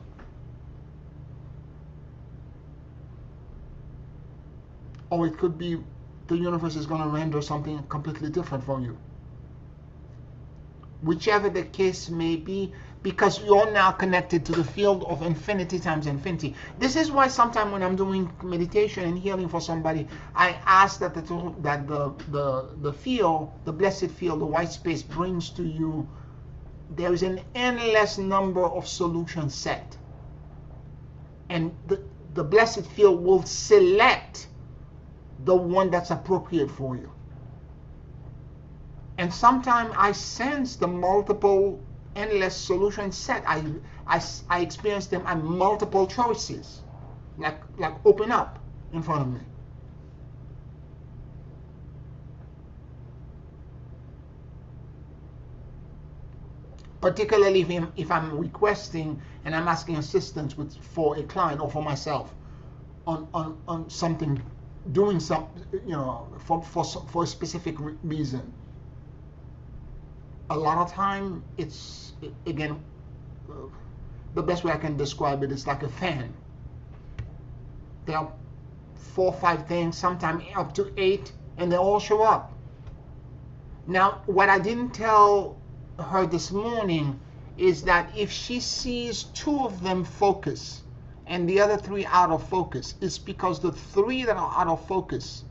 Or it could be the universe is going to render something completely different from you. Whichever the case may be, because you're now connected to the field of infinity times infinity. This is why sometimes when I'm doing meditation and healing for somebody, I ask that the field, the blessed field, the white space brings to you, there is an endless number of solutions set. And the blessed field will select the one that's appropriate for you. And sometimes I sense the multiple endless solution set. I experience them at multiple choices, like open up in front of me. Particularly if I'm requesting and I'm asking assistance for a client or for myself on something, doing some, for a specific reason. A lot of time it's, again, the best way I can describe it is like a fan. There are 4 or 5 things, sometimes up to 8, and they all show up. Now, what I didn't tell her this morning is that if she sees 2 of them focus and the other 3 out of focus, it's because the 3 that are out of focus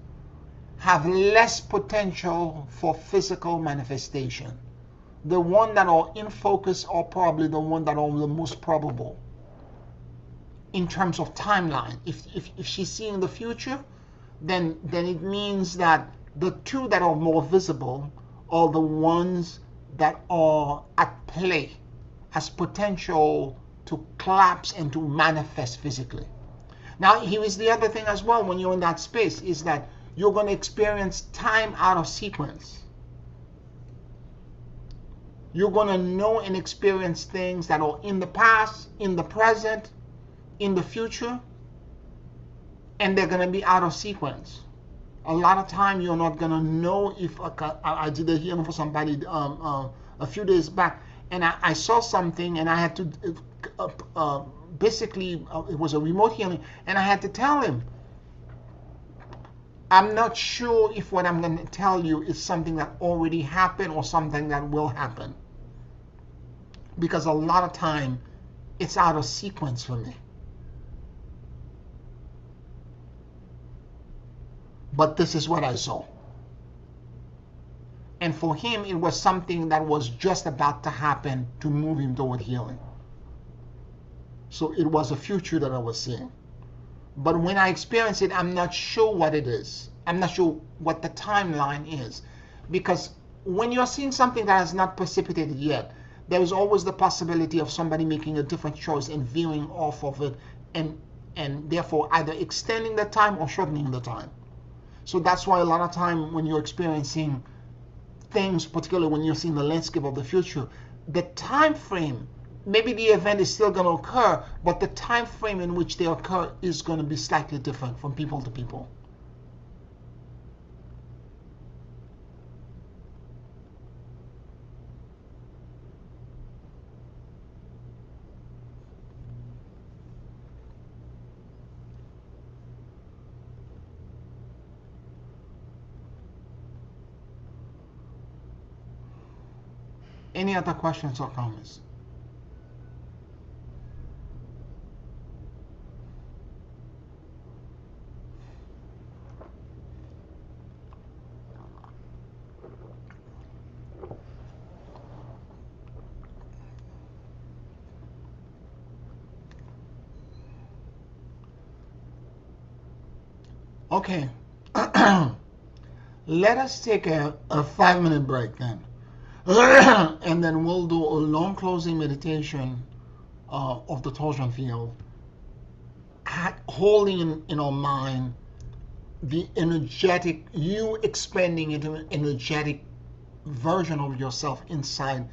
have less potential for physical manifestation. The one that are in focus are probably the one that are the most probable in terms of timeline. If she's seeing the future, then it means that the 2 that are more visible are the ones that are at play, has potential to collapse and to manifest physically. Now, here is the other thing as well when you're in that space, is that you're going to experience time out of sequence. You're going to know and experience things that are in the past, in the present, in the future, and they're going to be out of sequence. A lot of time you're not going to know if, I did a healing for somebody a few days back, and I saw something and I had to, basically, it was a remote healing, and I had to tell him, I'm not sure if what I'm going to tell you is something that already happened or something that will happen. Because a lot of time, it's out of sequence for me. But this is what I saw. And for him, it was something that was just about to happen to move him toward healing. So it was a future that I was seeing. But when I experience it, I'm not sure what it is. I'm not sure what the timeline is. Because when you're seeing something that has not precipitated yet, there is always the possibility of somebody making a different choice and veering off of it, and therefore either extending the time or shortening the time. So that's why a lot of time when you're experiencing things, particularly when you're seeing the landscape of the future, the time frame, maybe the event is still going to occur, but the time frame in which they occur is going to be slightly different from people to people. Any other questions or comments? Okay. Let us take a 5-minute break then. And then we'll do a long closing meditation of the torsion field, holding in our mind the energetic, you expanding into an energetic version of yourself inside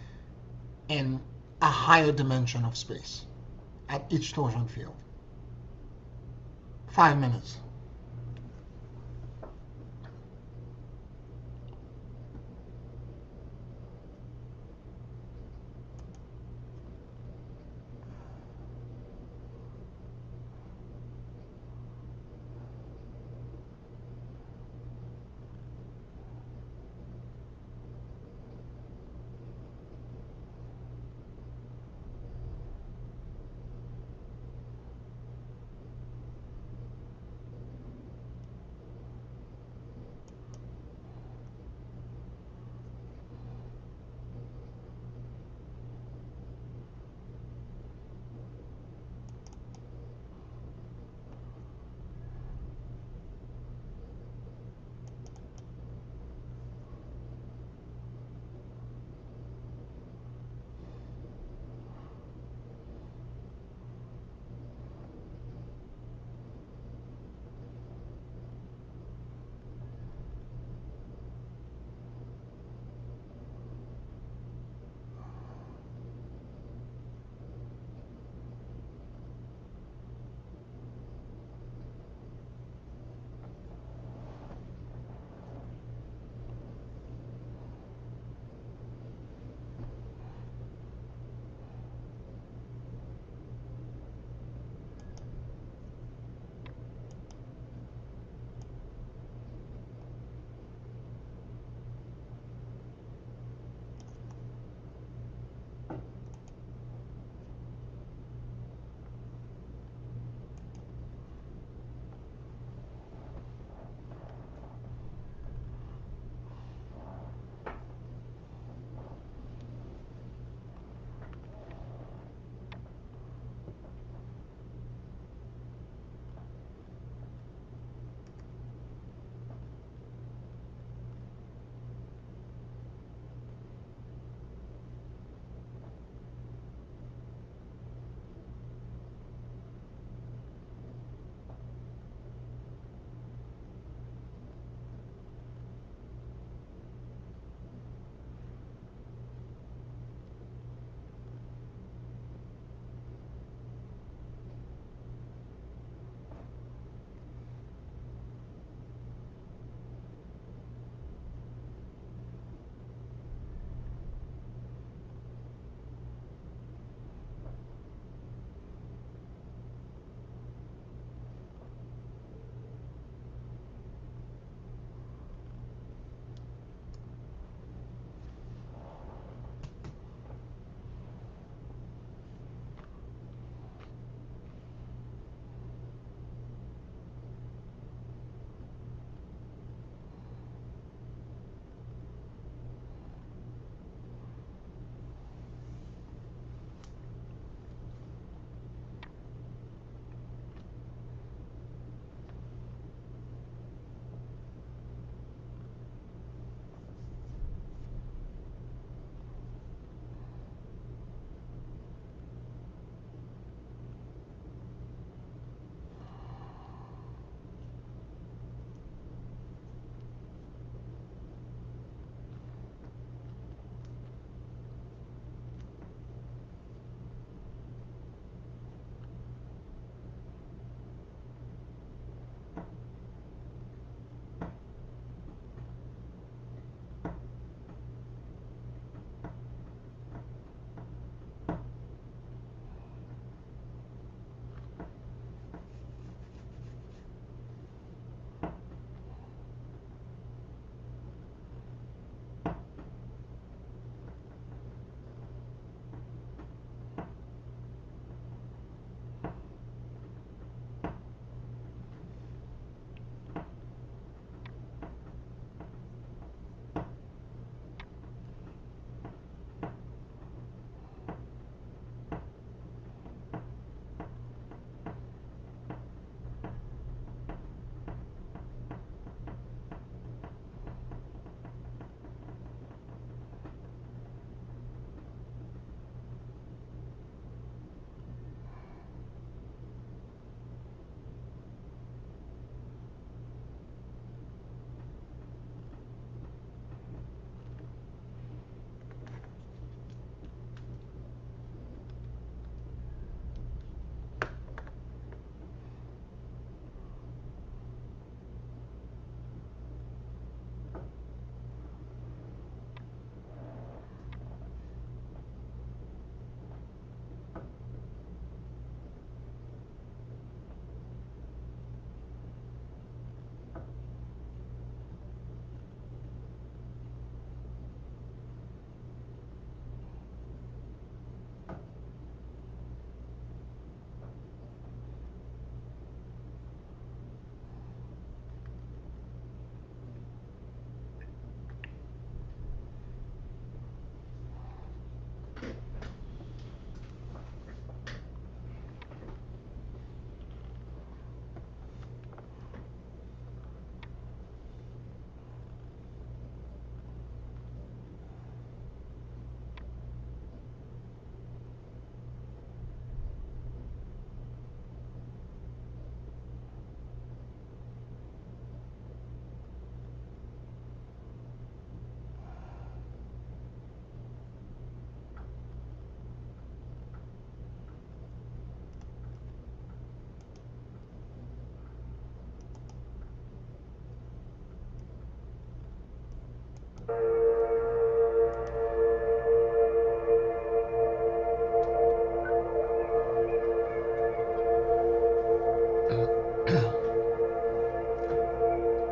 in a higher dimension of space at each torsion field. 5 minutes.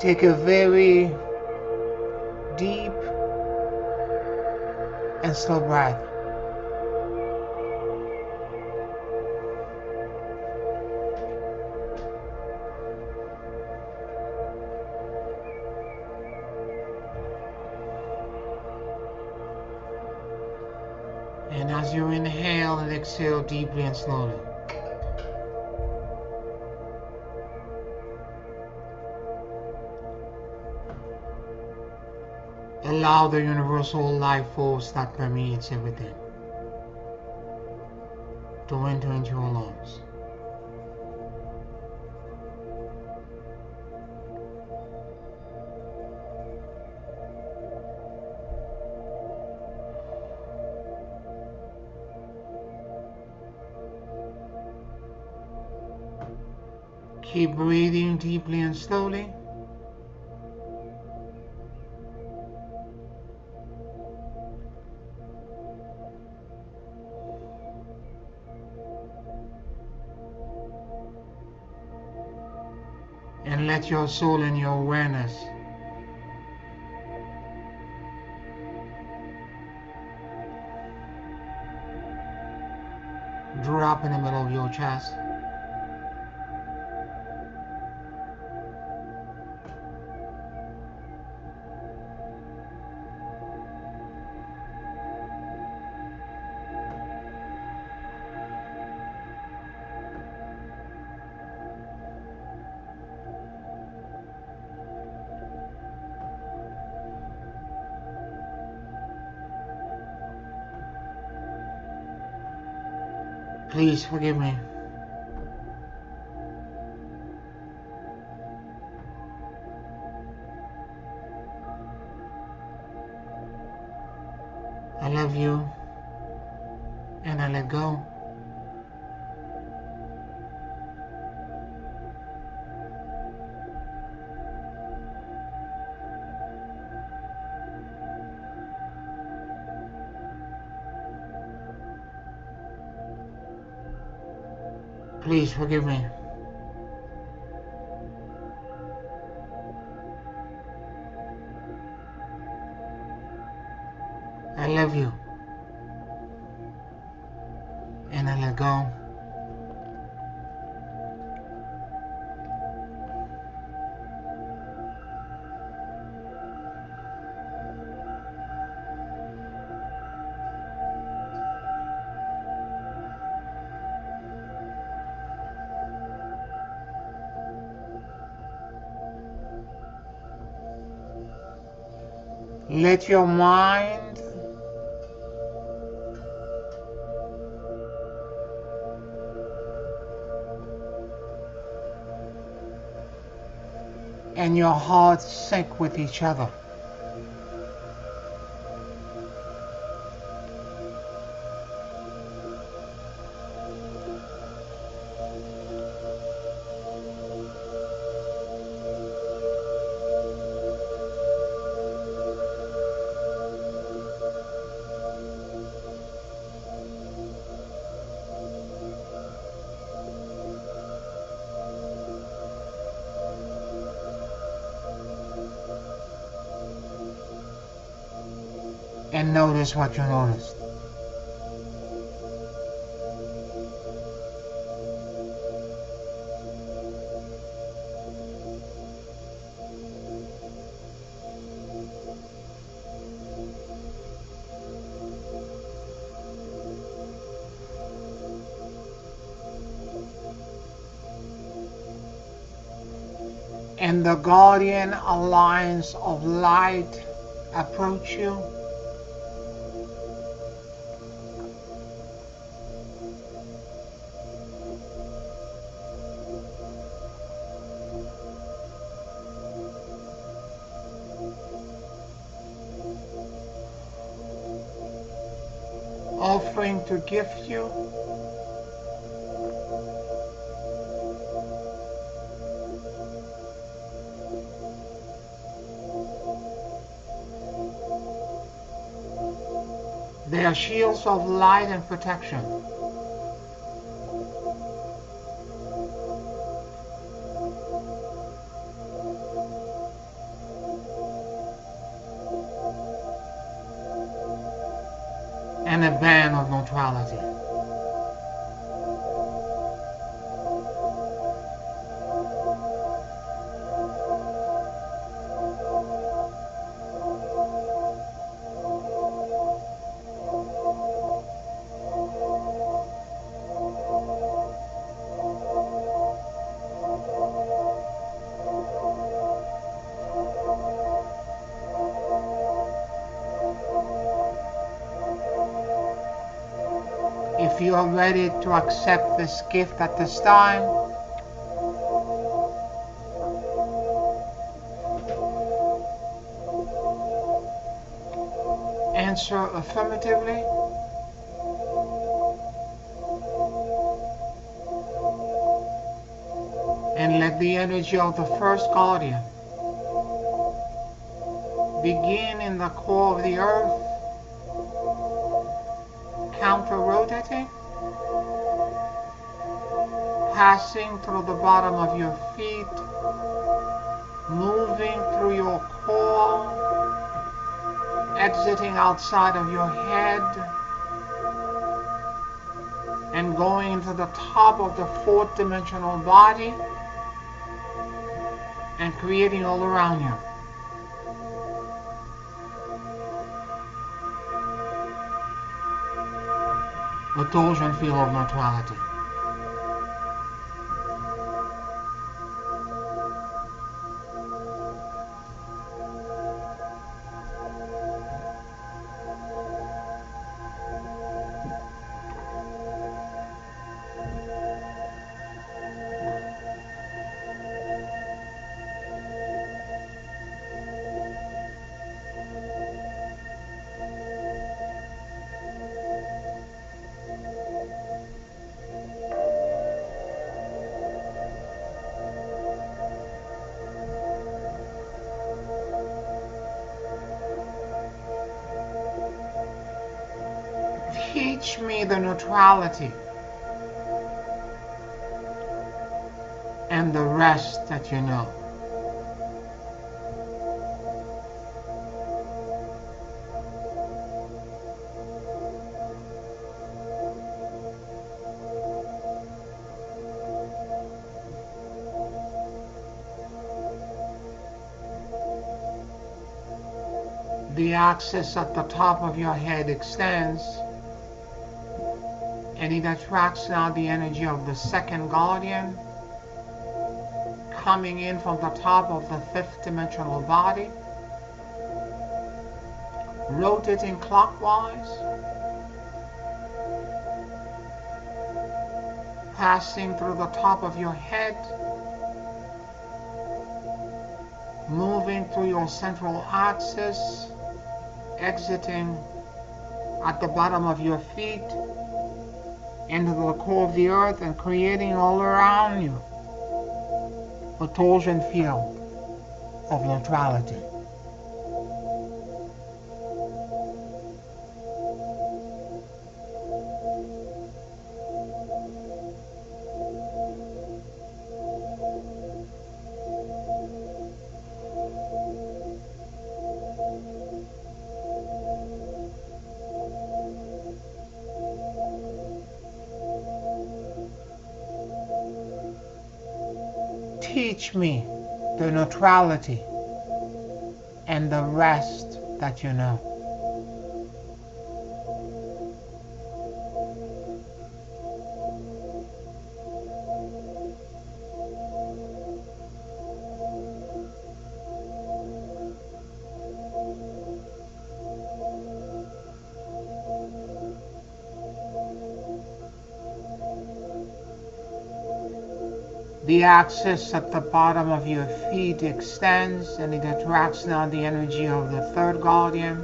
Take a very deep and slow breath. And as you inhale and exhale deeply and slowly, allow the universal life force that permeates everything to enter into your lungs. Keep breathing deeply and slowly. And let your soul and your awareness drop in the middle of your chest. Please forgive me. I love you, and I let go. Please forgive me. I love you, and I let go. Let your mind and your heart sync with each other. And notice what you notice. And the guardian alliance of light approach you. Offering to gift you their shields of light and protection. and a band of neutrality. If you are ready to accept this gift at this time, answer affirmatively. And let the energy of the first guardian begin in the core of the earth, counter-rotating, passing through the bottom of your feet, moving through your core, exiting outside of your head, and going into the top of the fourth dimensional body and creating all around you. The torsion field of neutrality. Teach me the neutrality and the rest that you know. The axis at the top of your head extends, and it attracts now the energy of the second guardian coming in from the top of the fifth dimensional body, rotating clockwise, passing through the top of your head, moving through your central axis, exiting at the bottom of your feet, into the core of the earth, and creating all around you a torsion field of neutrality. Teach me the neutrality and the rest that you know. The axis at the bottom of your feet extends, and it attracts now the energy of the third guardian.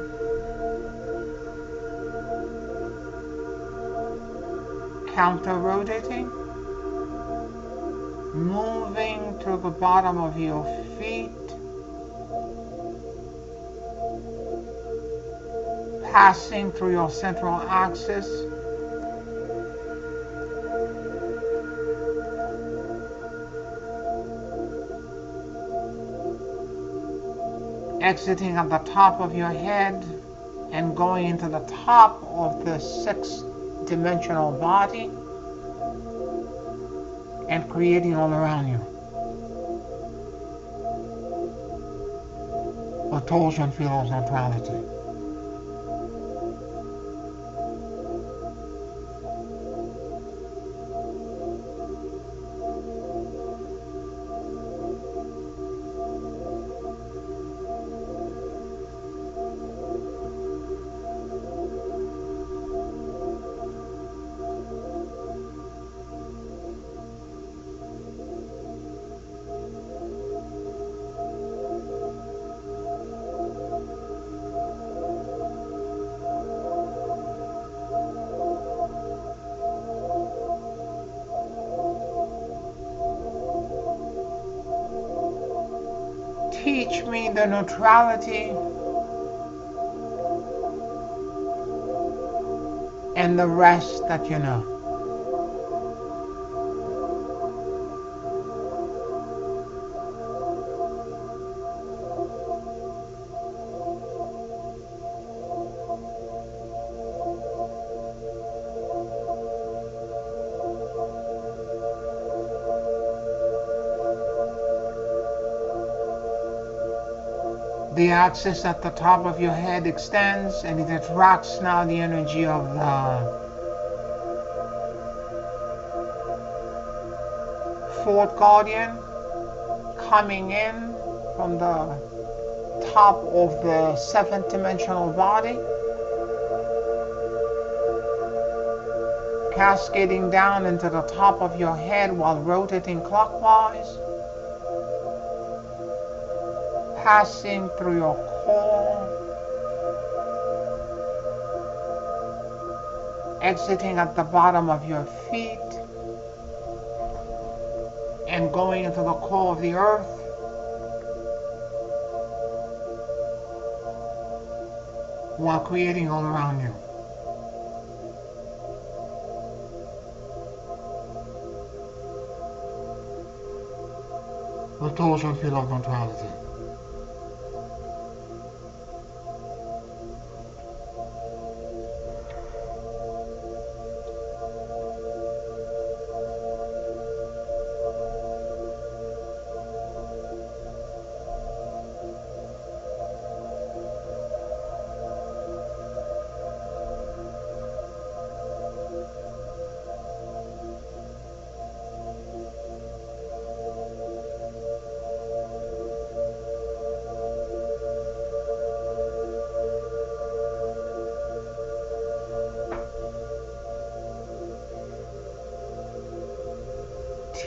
Counter-rotating, moving to the bottom of your feet, passing through your central axis, exiting at the top of your head, and going into the top of the six-dimensional body and creating all around you. A torsion field of neutrality. Teach me the neutrality and the rest that you know. The axis at the top of your head extends and it attracts now the energy of the fourth guardian coming in from the top of the seventh dimensional body, cascading down into the top of your head while rotating clockwise, passing through your core, exiting at the bottom of your feet, and going into the core of the earth, while creating all around you. The torsion field of neutrality.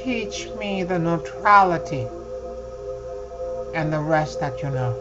Teach me the neutrality and the rest that you know.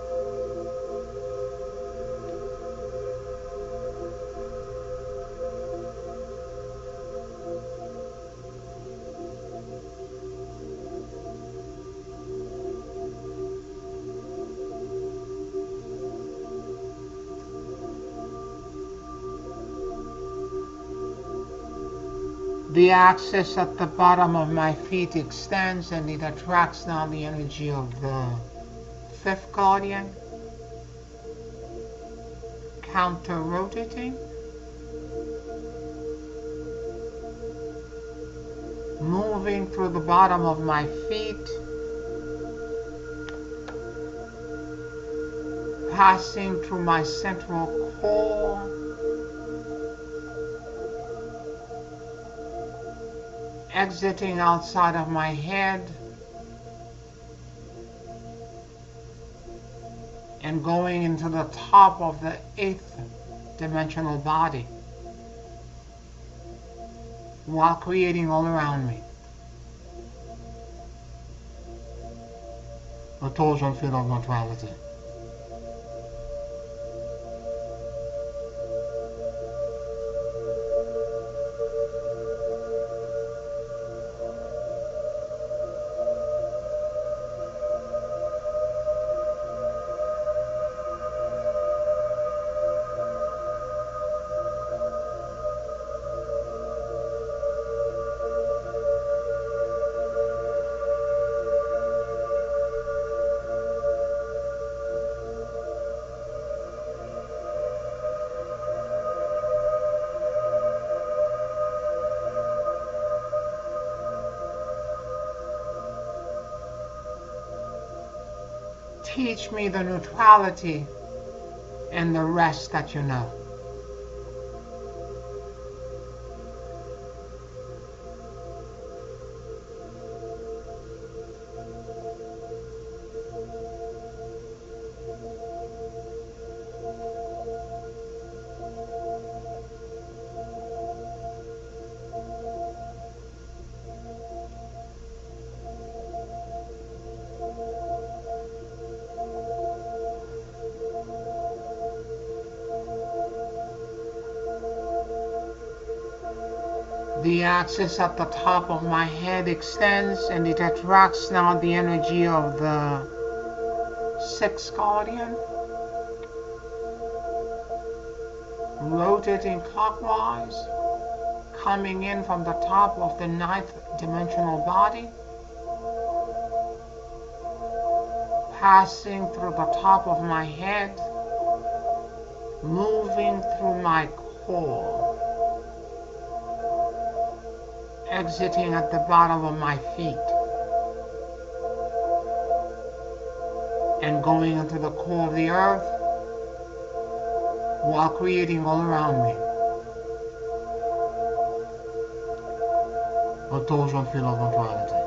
The axis at the bottom of my feet extends and it attracts now the energy of the fifth guardian, counter-rotating, moving through the bottom of my feet, passing through my central core, exiting outside of my head, and going into the top of the eighth dimensional body, while creating all around me. The torsion field of neutrality. Teach me the neutrality and the rest that you know. The axis at the top of my head extends and it attracts now the energy of the sixth guardian, rotating clockwise, coming in from the top of the ninth dimensional body, passing through the top of my head, moving through my core, exiting at the bottom of my feet, and going into the core of the earth while creating all around me a torsion field of neutrality.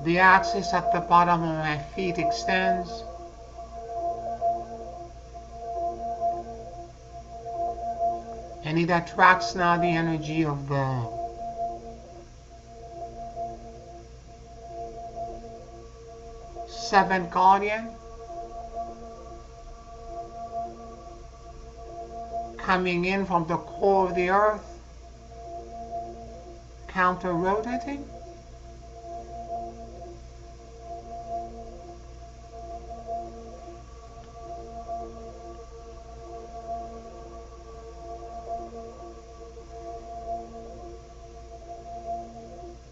The axis at the bottom of my feet extends, and it attracts now the energy of the seventh guardian, coming in from the core of the earth, counter-rotating,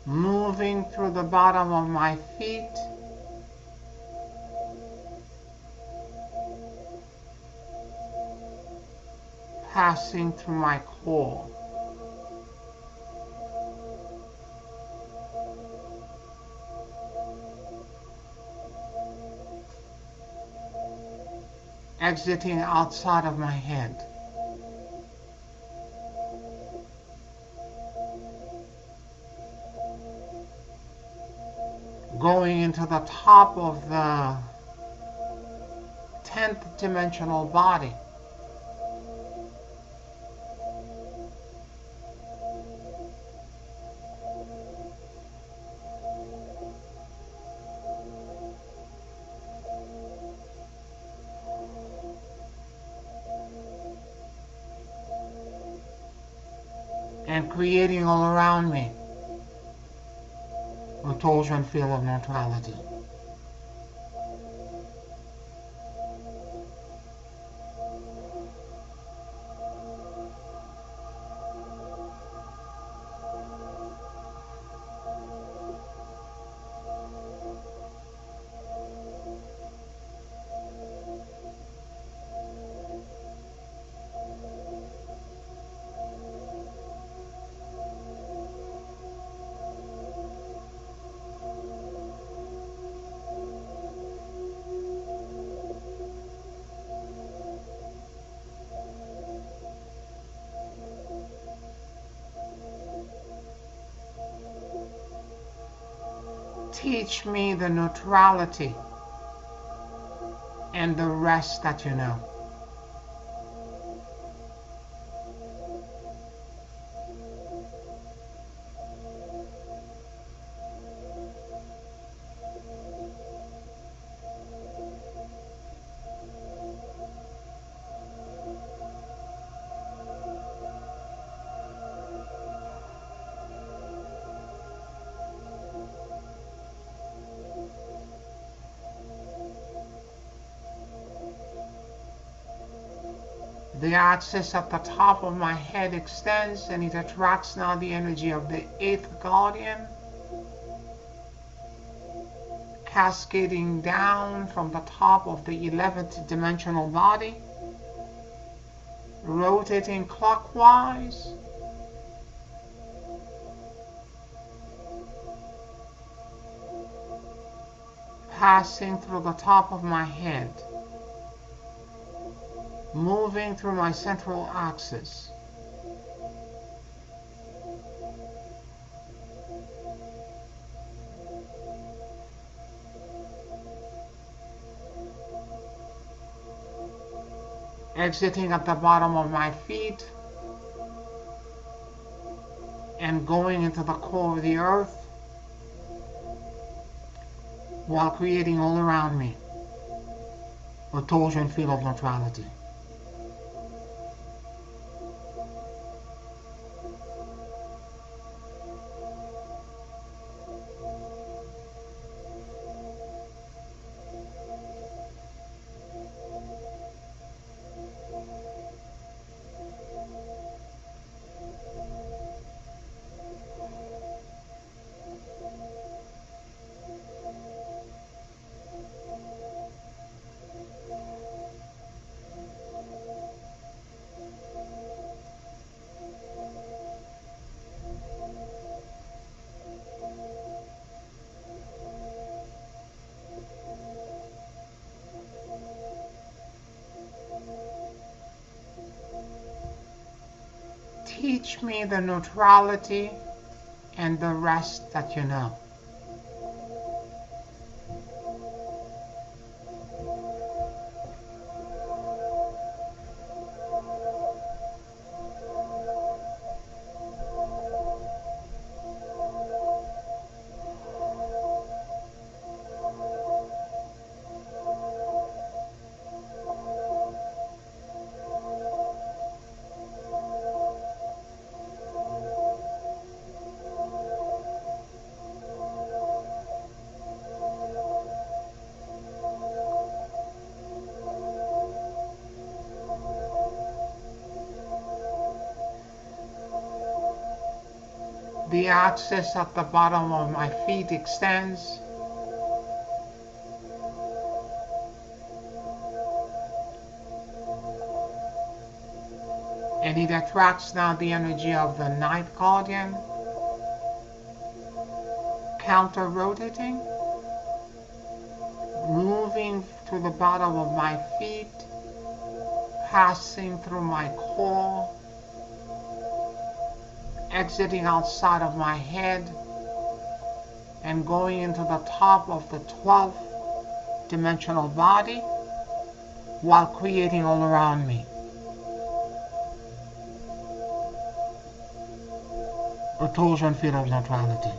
moving through the bottom of my feet, passing through my core, exiting outside of my head, going into the top of the 10th dimensional body, and creating all around me a torsion field of neutrality. Teach me the neutrality and the rest that you know. The axis at the top of my head extends and it attracts now the energy of the 8th guardian, cascading down from the top of the 11th dimensional body, rotating clockwise, passing through the top of my head, moving through my central axis, exiting at the bottom of my feet and going into the core of the earth while creating all around me a torsion field of neutrality. Teach me the neutrality and the rest that you know. The axis at the bottom of my feet extends, and it attracts now the energy of the 9th guardian, counter-rotating, moving to the bottom of my feet, passing through my core, exiting outside of my head and going into the top of the 12th dimensional body while creating all around me a torsion field of neutrality.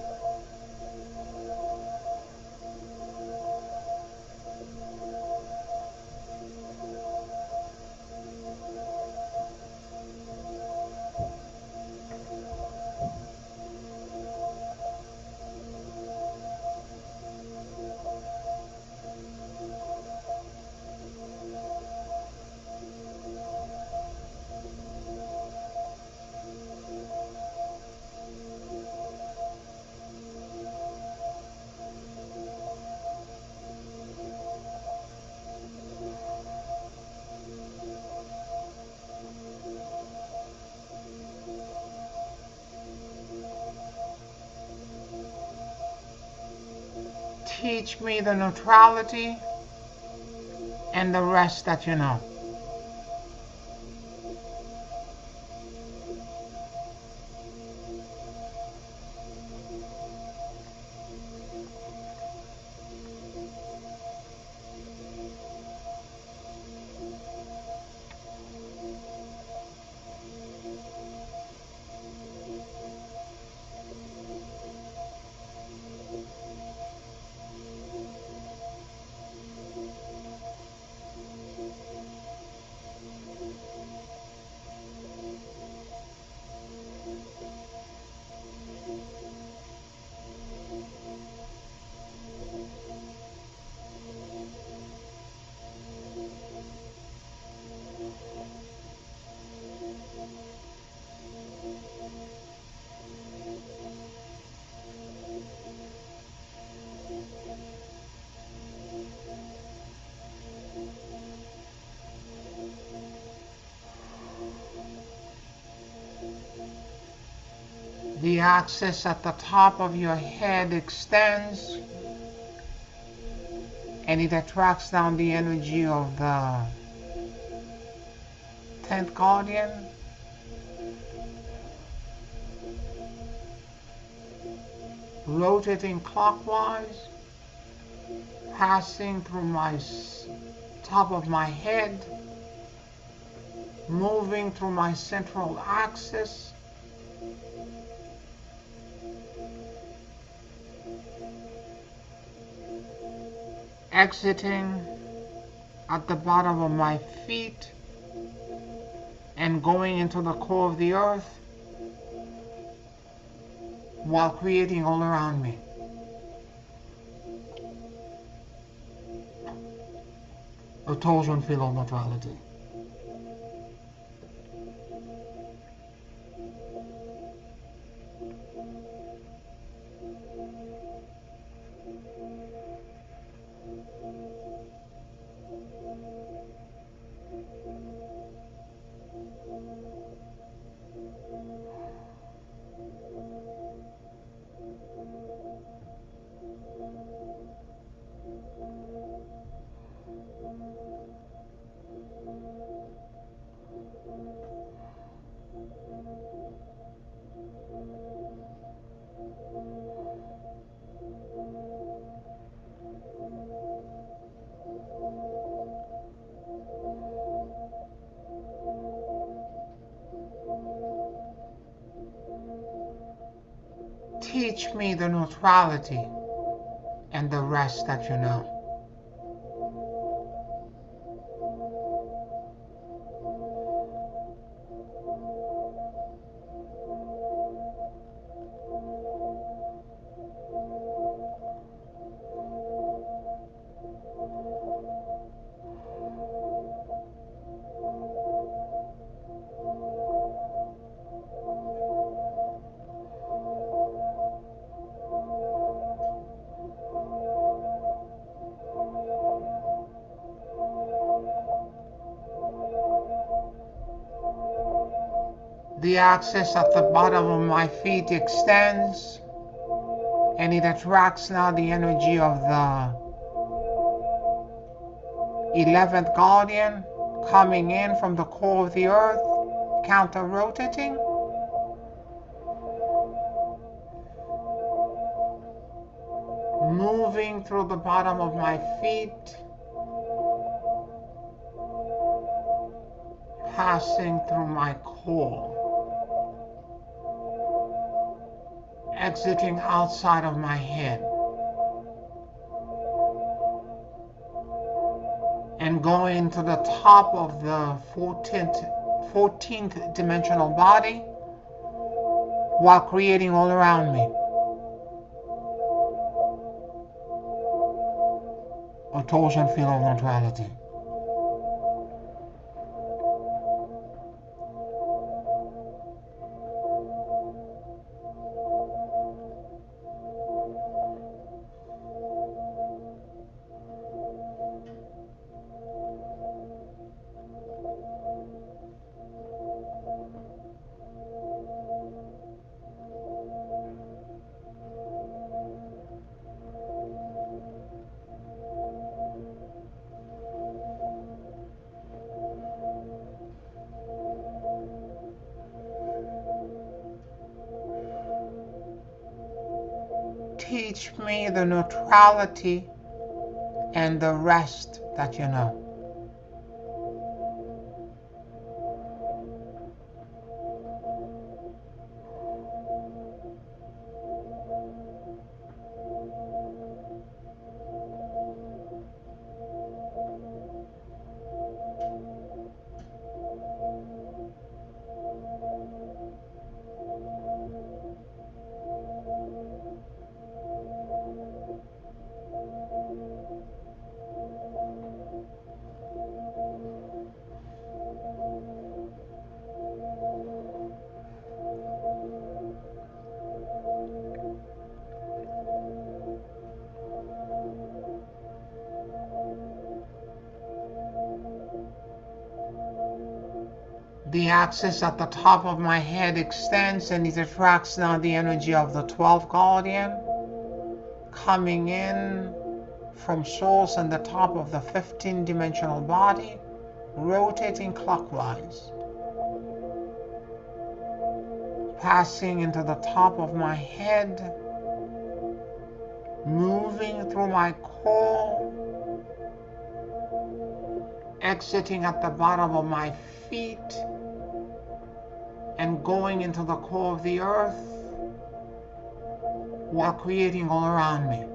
Teach me the neutrality and the rest that you know. The axis at the top of your head extends and it attracts down the energy of the 10th guardian. Rotating clockwise, passing through my top of my head, moving through my central axis, exiting at the bottom of my feet and going into the core of the earth while creating all around me. A torsion field of neutrality. Teach me the neutrality and the rest that you know. The axis at the bottom of my feet extends and it attracts now the energy of the 11th guardian coming in from the core of the earth, counter-rotating. Moving through the bottom of my feet, passing through my core, exiting outside of my head, and going to the top of the 14th dimensional body while creating all around me. A torsion field of neutrality. Teach me the neutrality and the rest that you know. The axis at the top of my head extends and it attracts now the energy of the 12th guardian coming in from source and the top of the 15-dimensional body, rotating clockwise, passing into the top of my head, moving through my core, exiting at the bottom of my feet, and going into the core of the earth while creating all around me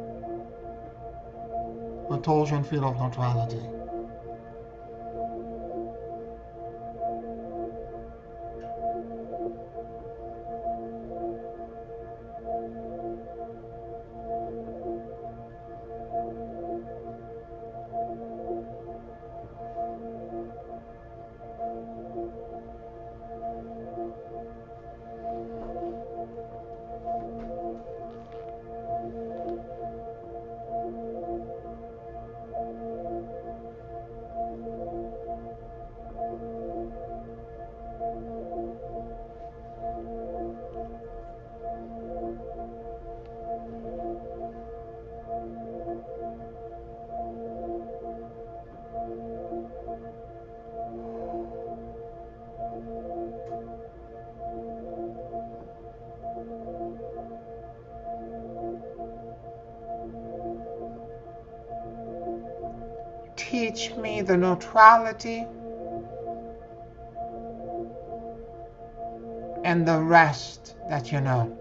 the torsion field of neutrality. Teach me the neutrality and the rest that you know.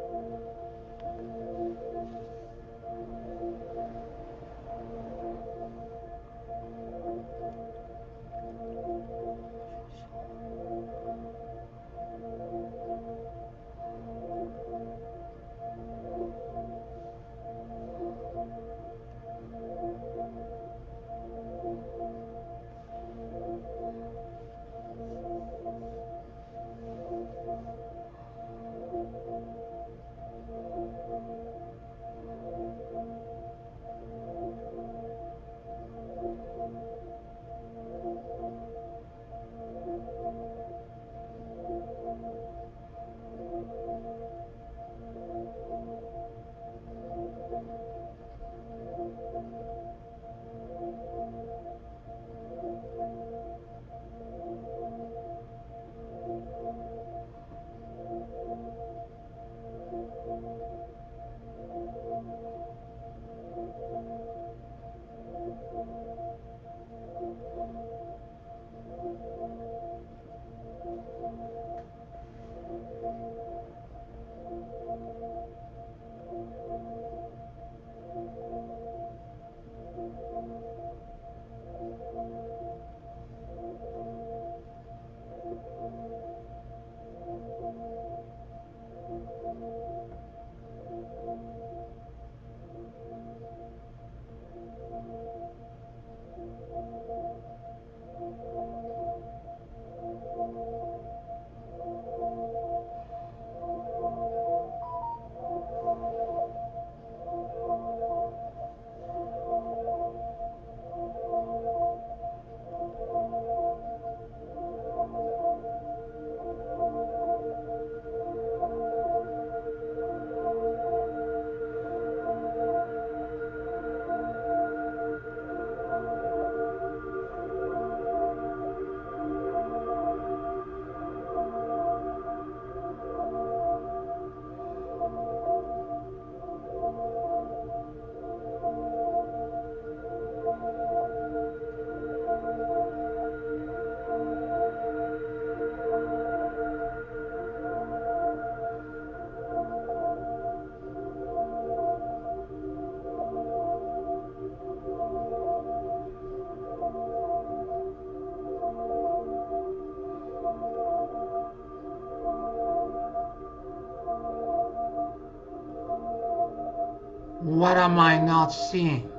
What am I not seeing?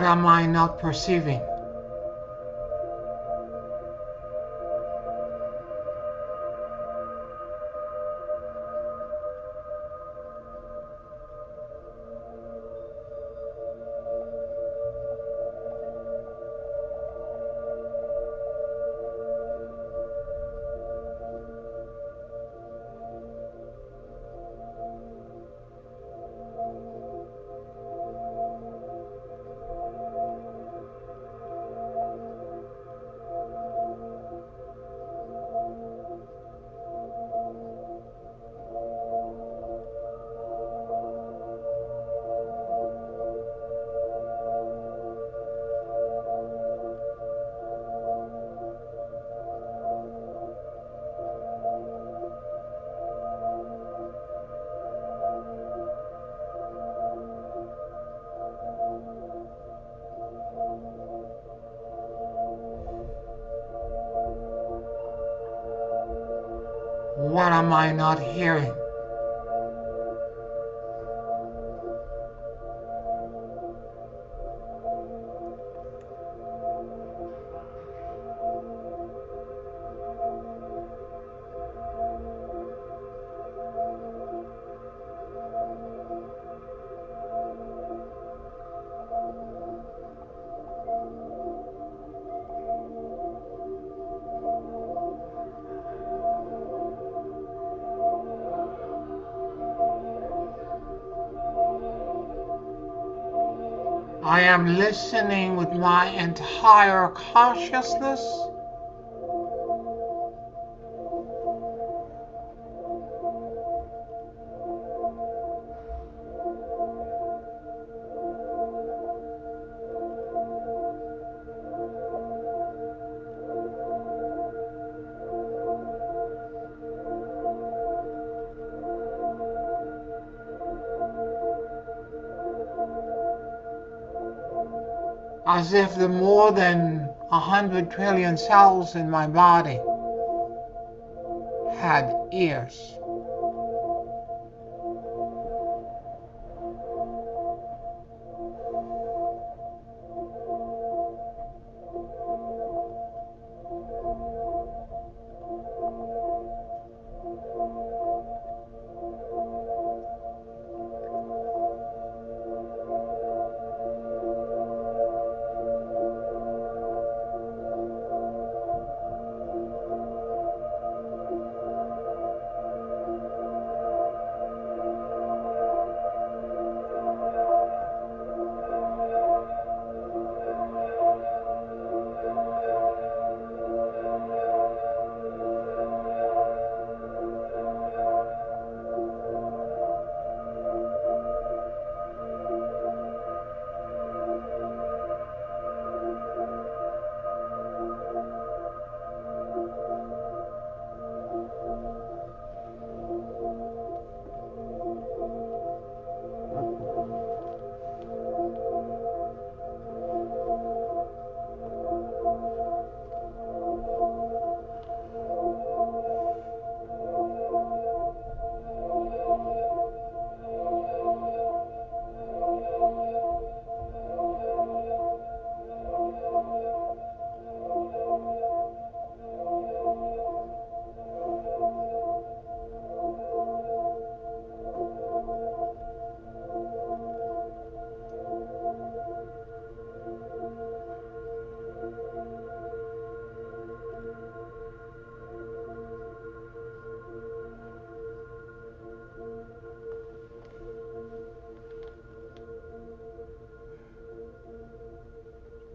What am I not perceiving? What am I not hearing? I am listening with my entire consciousness. As if the more than 100 trillion cells in my body had ears.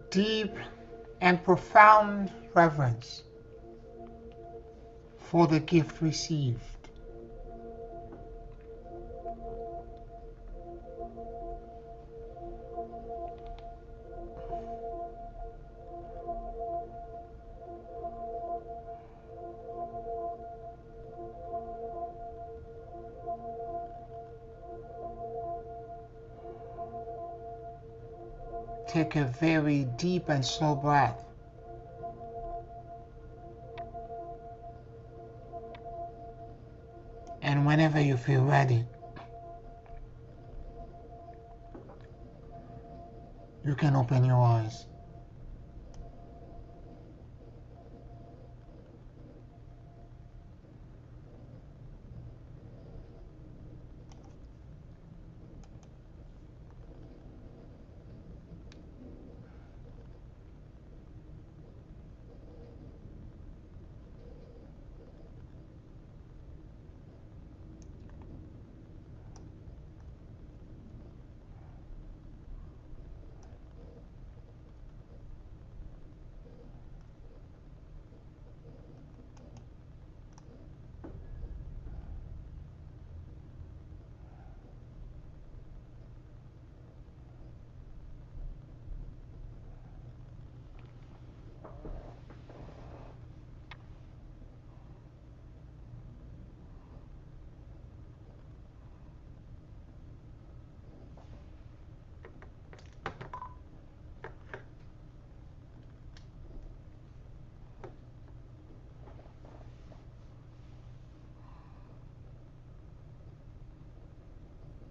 Deep and profound reverence for the gift received. Take a very deep and slow breath. And whenever you feel ready, You can open your eyes.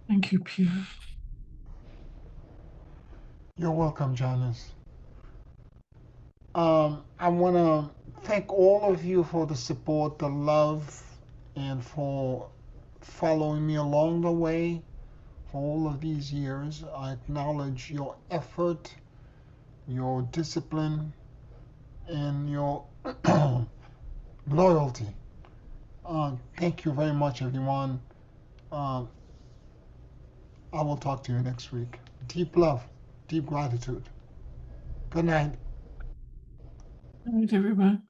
Thank you, Pierre. You're welcome, Janice. I want to thank all of you for the support, the love, and for following me along the way for all of these years. I acknowledge your effort, your discipline, and your loyalty. Thank you very much, everyone. Uh, I will talk to you next week. Deep love, deep gratitude. Good night. Good night, everyone.